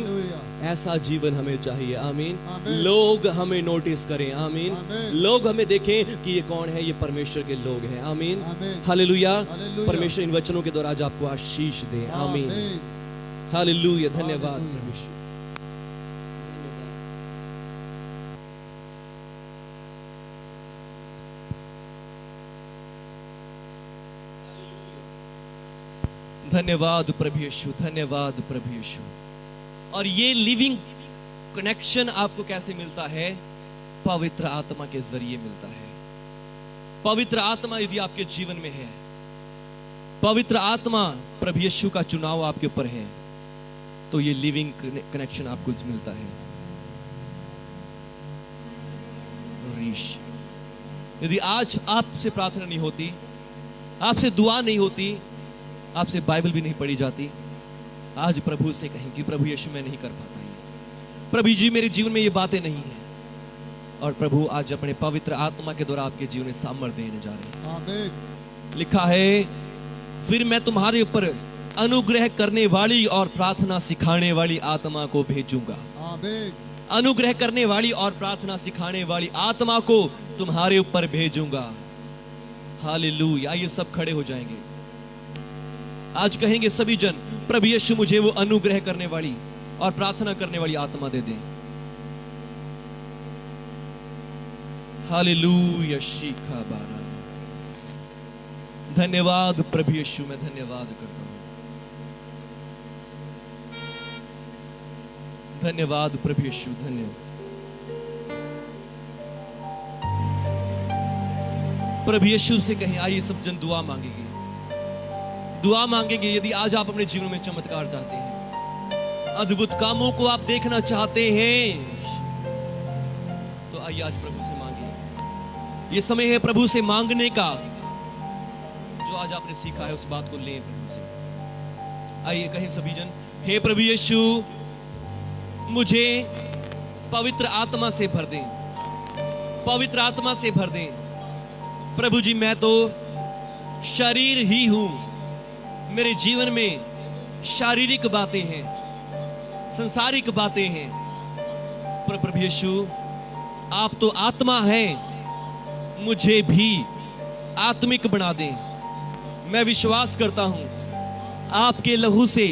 ऐसा जीवन हमें चाहिए, आमीन। लोग हमें नोटिस करें, आमीन। लोग हमें देखें कि ये कौन है, ये परमेश्वर के लोग हैं, आमीन। हालेलुया। परमेश्वर इन वचनों के द्वारा आज आपको आशीष दे, आमीन। हालेलुया। धन्यवाद परमेश्वर। धन्यवाद प्रभु यीशु, धन्यवाद प्रभु यीशु। और ये लिविंग कनेक्शन आपको कैसे मिलता है? पवित्र आत्मा के जरिए मिलता है। पवित्र आत्मा यदि आपके जीवन में है, पवित्र आत्मा प्रभु यीशु का चुनाव आपके ऊपर है, तो ये लिविंग कनेक्शन आपको मिलता है। यदि आज आपसे प्रार्थना नहीं होती, आपसे दुआ नहीं होती, आपसे बाइबल भी नहीं पढ़ी जाती, आज प्रभु से कहें कि प्रभु यीशु मैं नहीं कर पाता, प्रभु जी मेरे जीवन में ये बातें नहीं है, और प्रभु आज अपने पवित्र आत्मा के द्वारा आपके जीवन में सामर्थ्य देने जा रहे हैं। लिखा है, फिर मैं तुम्हारे ऊपर अनुग्रह करने वाली और प्रार्थना सिखाने वाली आत्मा को भेजूंगा। अनुग्रह करने वाली और प्रार्थना सिखाने वाली आत्मा को तुम्हारे ऊपर भेजूंगा। हालेलुया। आइए सब खड़े हो जाएंगे। आज कहेंगे सभी जन, प्रभु यीशु मुझे वो अनुग्रह करने वाली और प्रार्थना करने वाली आत्मा दे दे। हालेलुया। शीखा बारा। धन्यवाद प्रभु यीशु, मैं धन्यवाद करता हूं। धन्यवाद प्रभु यीशु, धन्यवाद प्रभु यीशु से कहें, आइए सब जन दुआ मांगेंगे, दुआ मांगेंगे। यदि आज आप अपने जीवन में चमत्कार चाहते हैं, अद्भुत कामों को आप देखना चाहते हैं, तो आइए आज प्रभु से मांगिए। ये समय है प्रभु से मांगने का। जो आज आपने सीखा है उस बात को लें प्रभु से। आइए कहें सभी जन, हे प्रभु यीशु, मुझे पवित्र आत्मा से भर दें, पवित्र आत्मा से भर दें। प्रभु जी, मैं तो शरीर ही हूं, मेरे जीवन में शारीरिक बातें हैं, संसारिक बातें हैं, पर प्रभु यीशु आप तो आत्मा हैं, मुझे भी आत्मिक बना दें। मैं विश्वास करता हूं आपके लहू से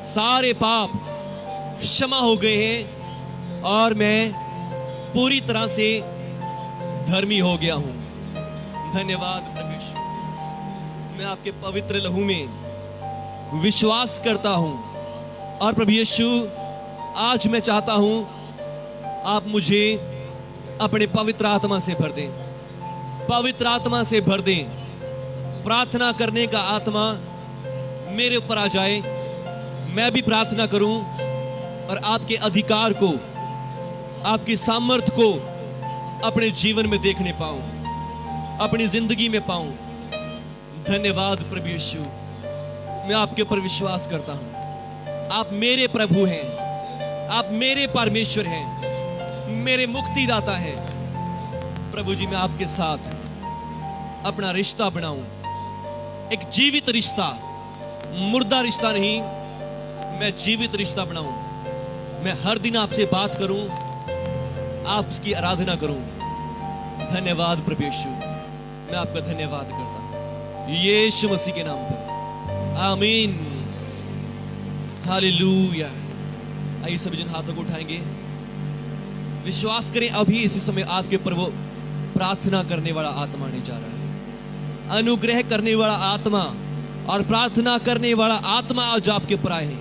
सारे पाप क्षमा हो गए हैं और मैं पूरी तरह से धर्मी हो गया हूं। धन्यवाद प्रभु यीशु, मैं आपके पवित्र लहू में विश्वास करता हूं। और प्रभु यीशु, आज मैं चाहता हूं आप मुझे अपने पवित्र आत्मा से भर दें, पवित्र आत्मा से भर दें। प्रार्थना करने का आत्मा मेरे ऊपर आ जाए, मैं भी प्रार्थना करूं और आपके अधिकार को, आपकी सामर्थ्य को अपने जीवन में देखने पाऊं, अपनी जिंदगी में पाऊं। धन्यवाद प्रभु यीशु, मैं आपके ऊपर विश्वास करता हूं। आप मेरे प्रभु हैं, आप मेरे परमेश्वर हैं, मेरे मुक्तिदाता हैं। प्रभु जी, मैं आपके साथ अपना रिश्ता बनाऊं, एक जीवित रिश्ता, मुर्दा रिश्ता नहीं, मैं जीवित रिश्ता बनाऊं। मैं हर दिन आपसे बात करूं, आपकी आराधना करूं। धन्यवाद प्रभु यीशु, मैं आपका धन्यवाद करता हूं यीशु मसीह के नाम पर, आमीन, हालेलुया। आइए सभी जन हाथों को उठाएंगे, विश्वास करें अभी इसी समय आपके ऊपर वो प्रार्थना करने वाला आत्मा आने जा रहा है। अनुग्रह करने वाला आत्मा और प्रार्थना करने वाला आत्मा आज आपके ऊपर आए।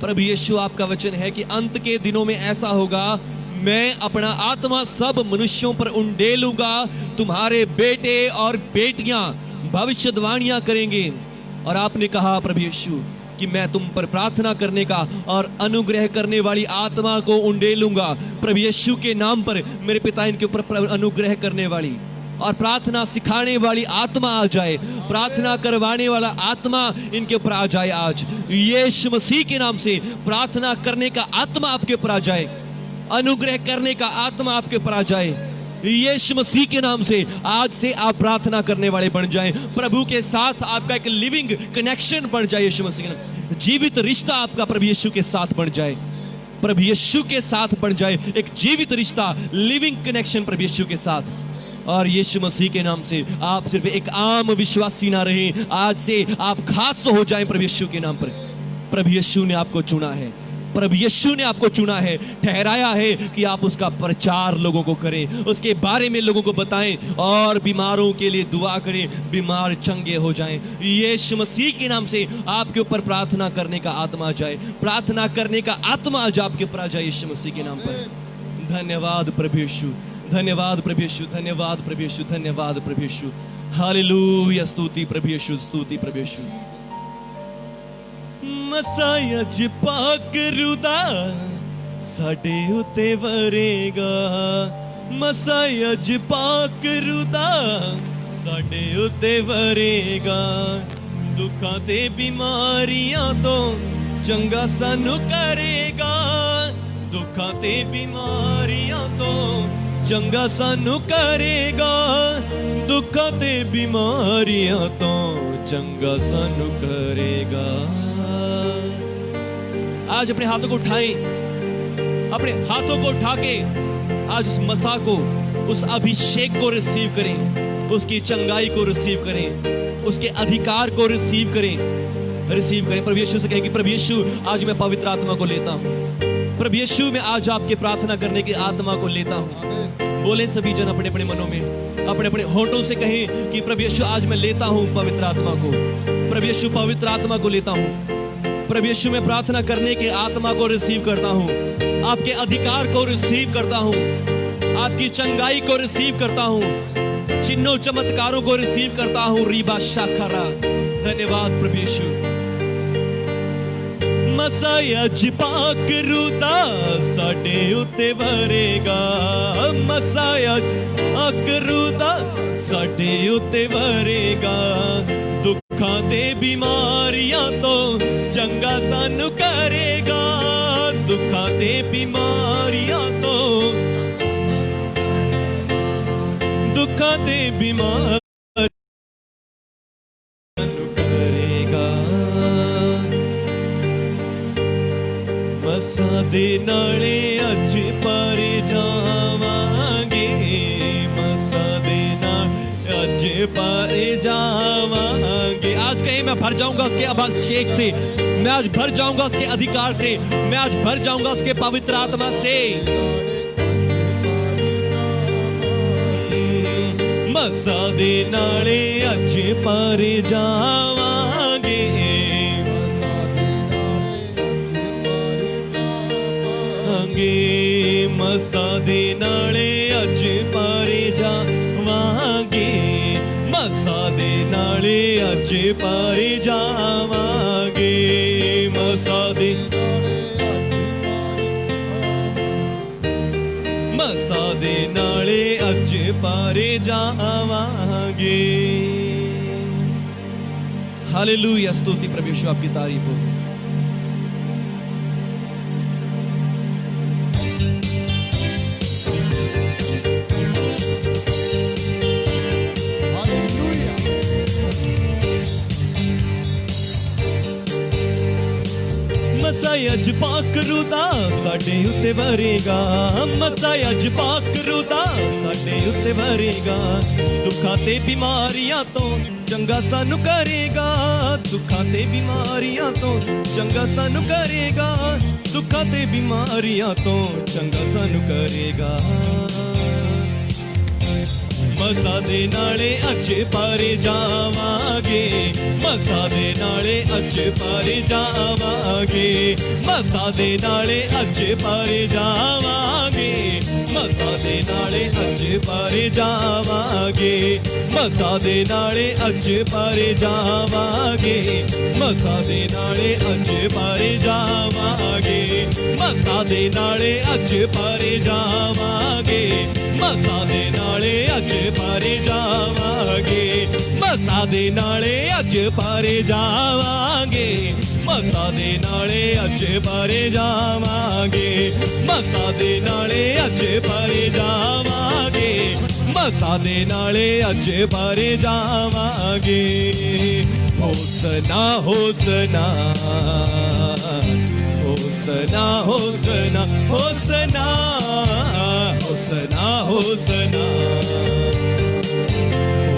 प्रभु यीशु, आपका वचन है कि अंत के दिनों में ऐसा होगा, मैं अपना आत्मा सब मनुष्यों पर उंडेलूंगा, तुम्हारे बेटे और बेटियां भविष्यवाणियां करेंगे। और आपने कहा प्रभु यीशु कि मैं तुम पर प्रार्थना करने का और अनुग्रह करने वाली आत्मा को उंडेलूंगा। प्रभु यीशु के नाम पर मेरे पिता इनके ऊपर अनुग्रह करने वाली और प्रार्थना सिखाने वाली आत्मा आ जाए, प्रार्थना करवाने वाला आत्मा इनके ऊपर आ जाए। आज यीशु मसीह के नाम से प्रार्थना करने का आत्मा आपके ऊपर आ जाए, अनुग्रह करने का आत्मा आपके ऊपर आ जाए। यीशु मसीह के नाम से आज से आप प्रार्थना करने वाले बन जाएं, प्रभु के साथ आपका एक लिविंग कनेक्शन बन जाए। यीशु मसीह के नाम, जीवित रिश्ता आपका प्रभु यीशु के साथ बन जाए, प्रभु यीशु के साथ बन जाए, एक जीवित रिश्ता, लिविंग कनेक्शन प्रभु यीशु के साथ। और यीशु मसीह के नाम से आप सिर्फ एक आम विश्वासी ना रहे, आज से आप खास हो जाएं प्रभु यीशु के नाम पर। प्रभु यीशु ने आपको चुना है, प्रभु यीशु ने आपको चुना है, ठहराया है कि आप उसका प्रचार लोगों को करें, उसके बारे में लोगों को बताएं और बीमारों के लिए दुआ करें, बीमार चंगे हो जाएं। यीशु मसीह के नाम से आपके ऊपर प्रार्थना करने का आत्मा आ जाए, प्रार्थना करने का आत्मा आज आपके ऊपर आ जाए यीशु मसीह के नाम पर। धन्यवाद प्रभु यीशु, धन्यवाद प्रभु यीशु, धन्यवाद प्रभु यीशु, धन्यवाद प्रभु यीशु, हालेलुया। स्तुति प्रभु यीशु, स्तुति प्रभु यीशु। मसाया जी पाक रुदा साडे उते वरेगा, मसाया जी पाक रुदा साडे उते वरेगा, दुखां ते बीमारियां तो चंगा सानू करेगा, दुखां ते बीमारियां तो चंगा सानू करेगा, दुखां ते बीमारियां तो चंगा सानू करेगा। आज अपने हाथों को उठाएं, अपने हाथों को उठा के आज उस मसा को, उस अभिषेक को रिसीव करें, उसकी चंगाई को रिसीव करें, उसके अधिकार को रिसीव करें, रिसीव करें। प्रभु यीशु से कहेंगे, प्रभु यीशु आज मैं पवित्र आत्मा को लेता हूं, प्रभु यीशु मैं आज आपके प्रार्थना करने की आत्मा को लेता हूं। बोले सभी जन अपने अपने मनों में, अपने अपने होठों से कहें कि प्रभु यीशु आज मैं लेता हूं पवित्र आत्मा को, प्रभु यीशु पवित्र आत्मा को लेता हूं। प्रभु यीशु में प्रार्थना करने के आत्मा को रिसीव करता हूं, आपके अधिकार को रिसीव करता हूं, आपकी चंगाई को रिसीव करता हूं, चिन्हों चमत्कारों को रिसीव करता हूं। रीबा शाखरा, धन्यवाद प्रभु यीशु। मसाया जिपाक रुदा साडे उत्ते वरेगा, मसाया अकरुदा साडे उत्ते वरेगा, दुखां ते बीमारियां तो चंगा सानू करेगा, दुखां ते बीमारियां तो, दुखां ते बीमारियां सानू करेगा। मसा दे नाले अज पर जावांगे, मसा दे नाले अज पर जावांगे। आज कहीं मैं भर जाऊंगा उसके अभिषेक से, मैं आज भर जाऊंगा उसके अधिकार से, मैं आज भर जाऊंगा उसके पवित्र आत्मा से। मसा दे नाले अज पर जावांगे, मसा दे नाले अज पर जावांगे, मसा दे नाले अज पर जावांगे, मसा दे, मसा दे नाले अज पर जावांगे। हालेलुया, स्तुति प्रभु यीशु, आपकी तारीफ हो। मसाया ज पाक रुदा साडे उत्ते वरेगा, मसाया ज पाक रुदा साडे उत्ते वरेगा, दुखां ते बीमारियां तो चंगा सानू करेगा, दुखां ते बीमारियां तो चंगा सानू करेगा, दुखां ते बीमारियां तो चंगा सानू करेगा। मसा दे नाले अज पर जावांगे, मसा दे नाले अज पर जावांगे, मसा दे नाले अज पर जावांगे, मसा दे नाले अज पर जावांगे, मसा दे नाले अज पर जावांगे, मसा दे नाले अज पर जावांगे, मसा दे नाले अज पर जावांगे, मसा दे नाले अज पर जावांगे, मसा दे नाले अज पर जावांगे, मसा दे नाले अज पर जावांगे, मसा दे नाले अज पर जावांगे, मसा दे नाले अज पर जावांगे। होसना होसना होसना होसना होसना होसना होसना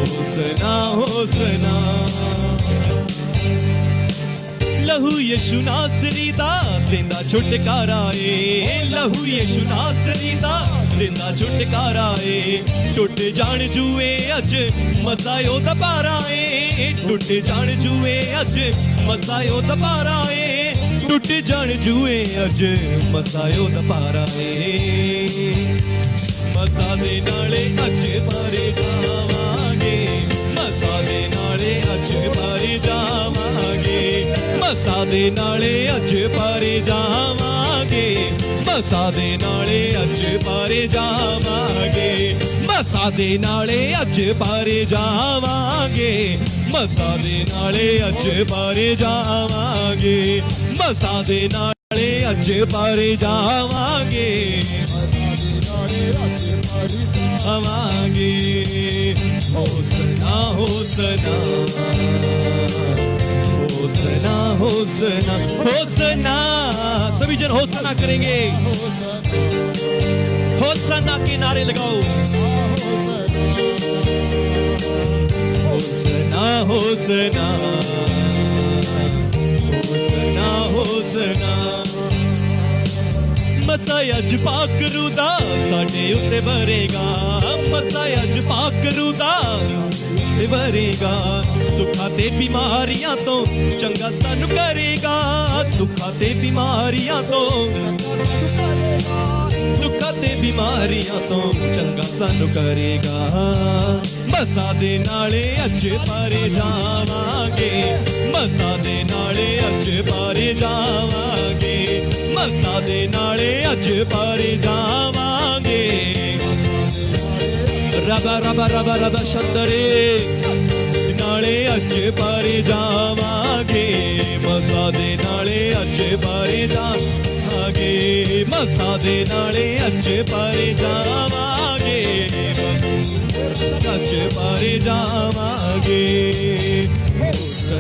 होसना होसना। लहू यीशु नासरी दा देंदा छुटकारा ए, लहू यीशु नासरी दा देंदा छुटकारा ए, टुट जान जुए अज मसायो दबारा ए, टुट जान जुए अज मसायो दबारा ए, टुट जान जुए अज मसायो दबारा ए। मसा दे नाले अज पारे जावांगे, मसा दे नाले अज पारे जावांगे, मसा दे नाले अज पारे जावांगे, मसा दे नाले अज पारे जावांगे, मसा दे नाले अज पारे जावांगे, मसा दे नाले अज पारे जावांगे, मसा दे नाले अज पारे जावांगे, आवांगे। होसना होसना होसना होसना होसना, सभी जन होसना करेंगे, होसना के नारे लगाओ। होसना होसना होसना होसना। ਮਸਾਇਆ ਜ ਪਾਕਰੂ ਦਾ ਸਾਡੇ ਉੱਤੇ ਵਰੇਗਾ ਮਸਾਇਆ ਜ ਪਾਕਰੂ ਦਾ ਉੱਤੇ ਵਰੇਗਾ ਦੁੱਖਾਂ ਤੇ ਬਿਮਾਰੀਆਂ ਤੋਂ ਚੰਗਾ ਸਾਨੂੰ ਕਰੇਗਾ ਦੁੱਖਾਂ ਤੇ ਬਿਮਾਰੀਆਂ ਤੋਂ ਦੁੱਖਾਂ ਤੇ ਬਿਮਾਰੀਆਂ ਤੋਂ ਚੰਗਾ ਸਾਨੂੰ ਕਰੇਗਾ ਮਸਾਂ ਦੇ ਨਾਲੇ ਅੱਜ ਪਾਰੇ ਜਾਵਾਂਗੇ ਮਸਾਂ ਦੇ ਨਾਲੇ ਅੱਜ ਪਾਰੇ ਜਾਵਾਂਗੇ ਮਸਾਂ ਦੇ ਨਾਲੇ ਅੱਜ ਪਾਰੇ ਜਾਵਾਂਗੇ ਰਬਾ ਰਬਾ ਰਬਾ ਰਬਾ ਸ਼ੰਦਰੇ ਨਾਲੇ ਅੱਜ ਪਾਰੇ ਜਾਵਾਂਗੇ ਮਸਾਂ ਦੇ ਨਾਲੇ ਅੱਜ ਪਾਰੇ ਜਾਵਾਂਗੇ ਮਸਾਂ ਦੇ ਨਾਲੇ ਅੱਜ ਪਾਰੇ ਜਾਵਾਂਗੇ ਅੱਜ ਪਾਰੇ ਜਾਵਾਂਗੇ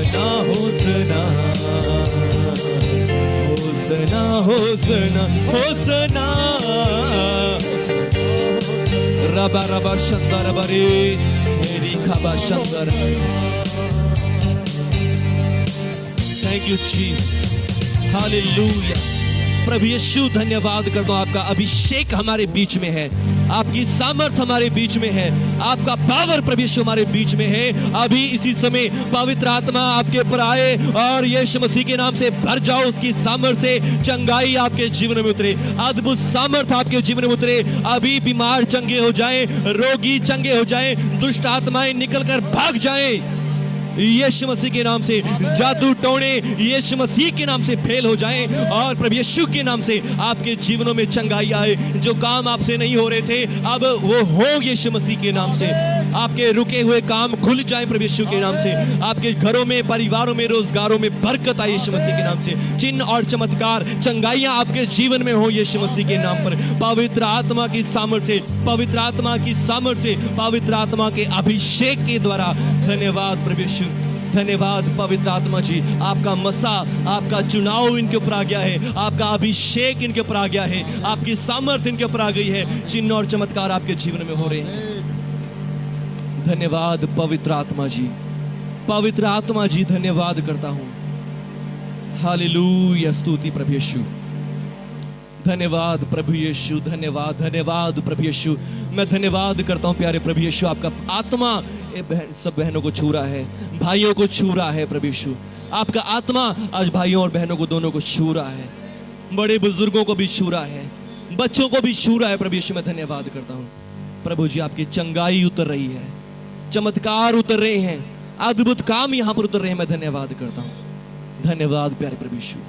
ਹੋਸਨਾ ਹੋਸਨਾ ਹੋਸਨਾ ਹੋਸਨਾ ਹੋਸਨਾ रबा रबा शंकर बरे मेरी खबा शंकर थैंक यू जीसस हालेलुया प्रभु यीशु धन्यवाद करता हूं आपका अभिषेक हमारे बीच में है आपकी सामर्थ हमारे बीच में है आपका पावर प्रभु यीशु हमारे बीच में है अभी इसी समय पवित्र आत्मा आपके ऊपर आए और यीशु मसीह के नाम से भर जाओ उसकी सामर्थ से चंगाई आपके जीवन में उतरे अद्भुत सामर्थ आपके जीवन में उतरे अभी बीमार चंगे हो जाएं रोगी चंगे हो जाएं दुष्ट आत्माएं निकलकर भाग जाएं यीशु मसीह के नाम से जादू टोने यीशु मसीह के नाम से फेल हो जाएं और प्रभु यीशु के नाम से आपके जीवनों में चंगाई आए जो काम आपसे नहीं हो रहे थे अब वो हो यीशु मसीह के नाम से आपके रुके हुए काम खुल जाए प्रभु यीशु के नाम से आपके घरों में परिवारों में रोजगारों में बरकत आए यीशु मसीह के नाम से चिन्ह और चमत्कार चंगाइयां आपके जीवन में हो यीशु मसीह के नाम पर पवित्र आत्मा की सामर्थ से पवित्र आत्मा की सामर्थ से पवित्र आत्मा के अभिषेक के द्वारा धन्यवाद प्रभु यीशु धन्यवाद पवित्र आत्मा जी आपका मसा आपका चुनाव इनके ऊपर आ गया है आपका अभिषेक इनके ऊपर आ गया है आपकी सामर्थ इनके ऊपर आ गई है चिन्ह और चमत्कार आपके जीवन में हो रहे हैं धन्यवाद पवित्र आत्मा जी धन्यवाद करता हूं हालेलुया स्तुति प्रभु यीशु धन्यवाद प्रभु यीशु धन्यवाद प्रभु यीशु मैं धन्यवाद करता हूं प्यारे प्रभु यीशु आपका आत्मा सब बहनों को छू रहा है भाइयों को छू रहा है प्रभु यीशु आपका आत्मा आज भाइयों और बहनों को दोनों को छू रहा है बड़े बुजुर्गों को भी छू रहा है बच्चों को भी छू रहा है प्रभु यीशु मैं धन्यवाद करता हूं प्रभु जी आपकी चंगाई उतर रही है चमत्कार उतर रहे हैं अद्भुत काम यहां पर उतर रहे हैं मैं धन्यवाद करता हूं धन्यवाद प्यारे प्रभु यीशु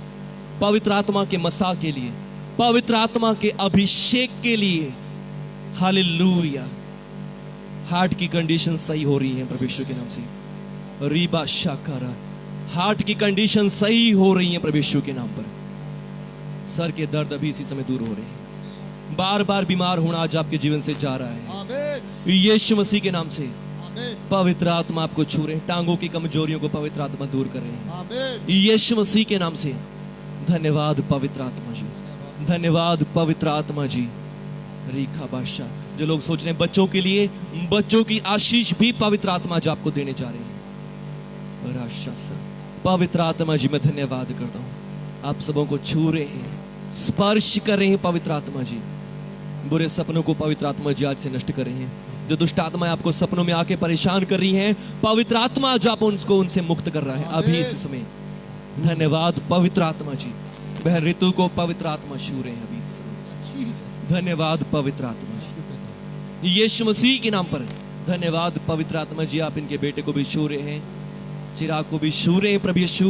पवित्र आत्मा के मसा के लिए पवित्र आत्मा के अभिषेक के लिए हालेलुया हार्ट की कंडीशन सही हो रही है प्रभु यीशु के नाम से रीबा शाकारा हार्ट की कंडीशन सही हो रही है प्रभु यीशु के नाम पर सर के दर्द अभी इसी समय दूर हो रहे हैं बार बार बीमार होना आज आपके जीवन से जा रहा है आमीन यीशु मसीह के नाम से आमीन पवित्र आत्मा आपको छू रहे हैं टांगों की कमजोरियों को पवित्र आत्मा दूर कर रहे हैं आमीन यीशु मसीह के नाम से धन्यवाद पवित्र आत्मा जी धन्यवाद पवित्र आत्मा जी रीखा बादशाह जो लोग सोच रहे हैं बच्चों के लिए बच्चों की आशीष भी पवित्र आत्मा जी आपको देने जा रहे हैं राक्षस पवित्र आत्मा जी मैं धन्यवाद करता हूं आप सबों को छू रहे हैं स्पर्श कर रहे हैं पवित्र आत्मा जी बुरे सपनों को पवित्र आत्मा जी आज से नष्ट कर रहे हैं जो दुष्ट आत्माएं आपको सपनों में आके परेशान कर रही हैं पवित्र आत्मा जो आप उनको उनसे मुक्त कर रहा है अभी इस समय धन्यवाद पवित्र आत्मा जी बहन ऋतु को पवित्र आत्मा छू रहे हैं अभी इस समय धन्यवाद पवित्र आत्मा जी यीशु मसीह के नाम पर धन्यवाद पवित्र आत्मा जी आप इनके बेटे को भी छू रहे हैं चिराग को भी छू रहे हैं प्रभु यीशु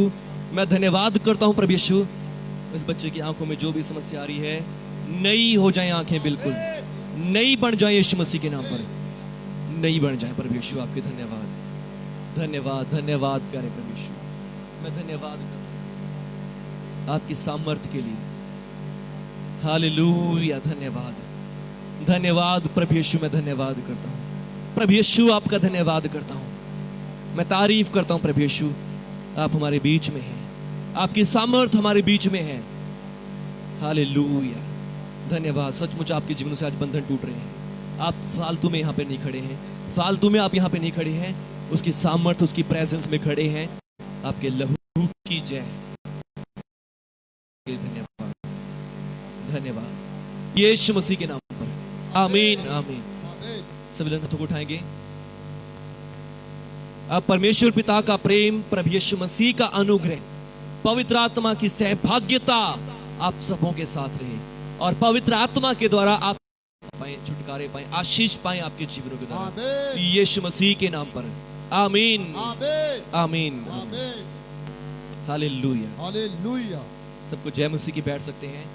मैं धन्यवाद करता हूं प्रभु यीशु इस बच्चे की आंखों में जो भी समस्या आ रही है नई हो जाए आंखें बिल्कुल नई बन जाए यीशु मसीह के नाम पर नई बन जाए प्रभु यीशु आपके धन्यवाद धन्यवाद धन्यवाद प्यारे प्रभु यीशु मैं धन्यवाद करता हूं आपकी सामर्थ के लिए हालेलुया धन्यवाद धन्यवाद प्रभु यीशु मैं धन्यवाद करता हूं प्रभु यीशु आपका धन्यवाद करता हूं मैं तारीफ करता हूं प्रभु यीशु आप हमारे बीच में हैं आपकी सामर्थ हमारे बीच में है हालेलुया धन्यवाद सचमुच आपके जीवन से आज बंधन टूट रहे हैं आप फालतू में यहाँ पे नहीं खड़े हैं फालतू में आप यहाँ पे नहीं खड़े हैं उसकी सामर्थ उसकी प्रेजेंस में खड़े हैं आपके लहू की जय धन्यवाद धन्यवाद यीशु मसीह के नाम पर आमीन आमीन। आमीन। सभी लोग हाथों को उठाएंगे। अब परमेश्वर पिता का प्रेम, प्रभु यीशु मसीह का अनुग्रह, पवित्र आत्मा की सहभागिता आप सबों के साथ रहे और पवित्र आत्मा के द्वारा आप पाए, छुटकारे पाए, आशीष पाए आपके जीवनों के द्वारा, आमीन। यीशु मसीह के नाम पर आमीन आमीन। आमीन। आमीन। हालेलुया। हालेलुया। सबको जय मसीह की बैठ सकते हैं।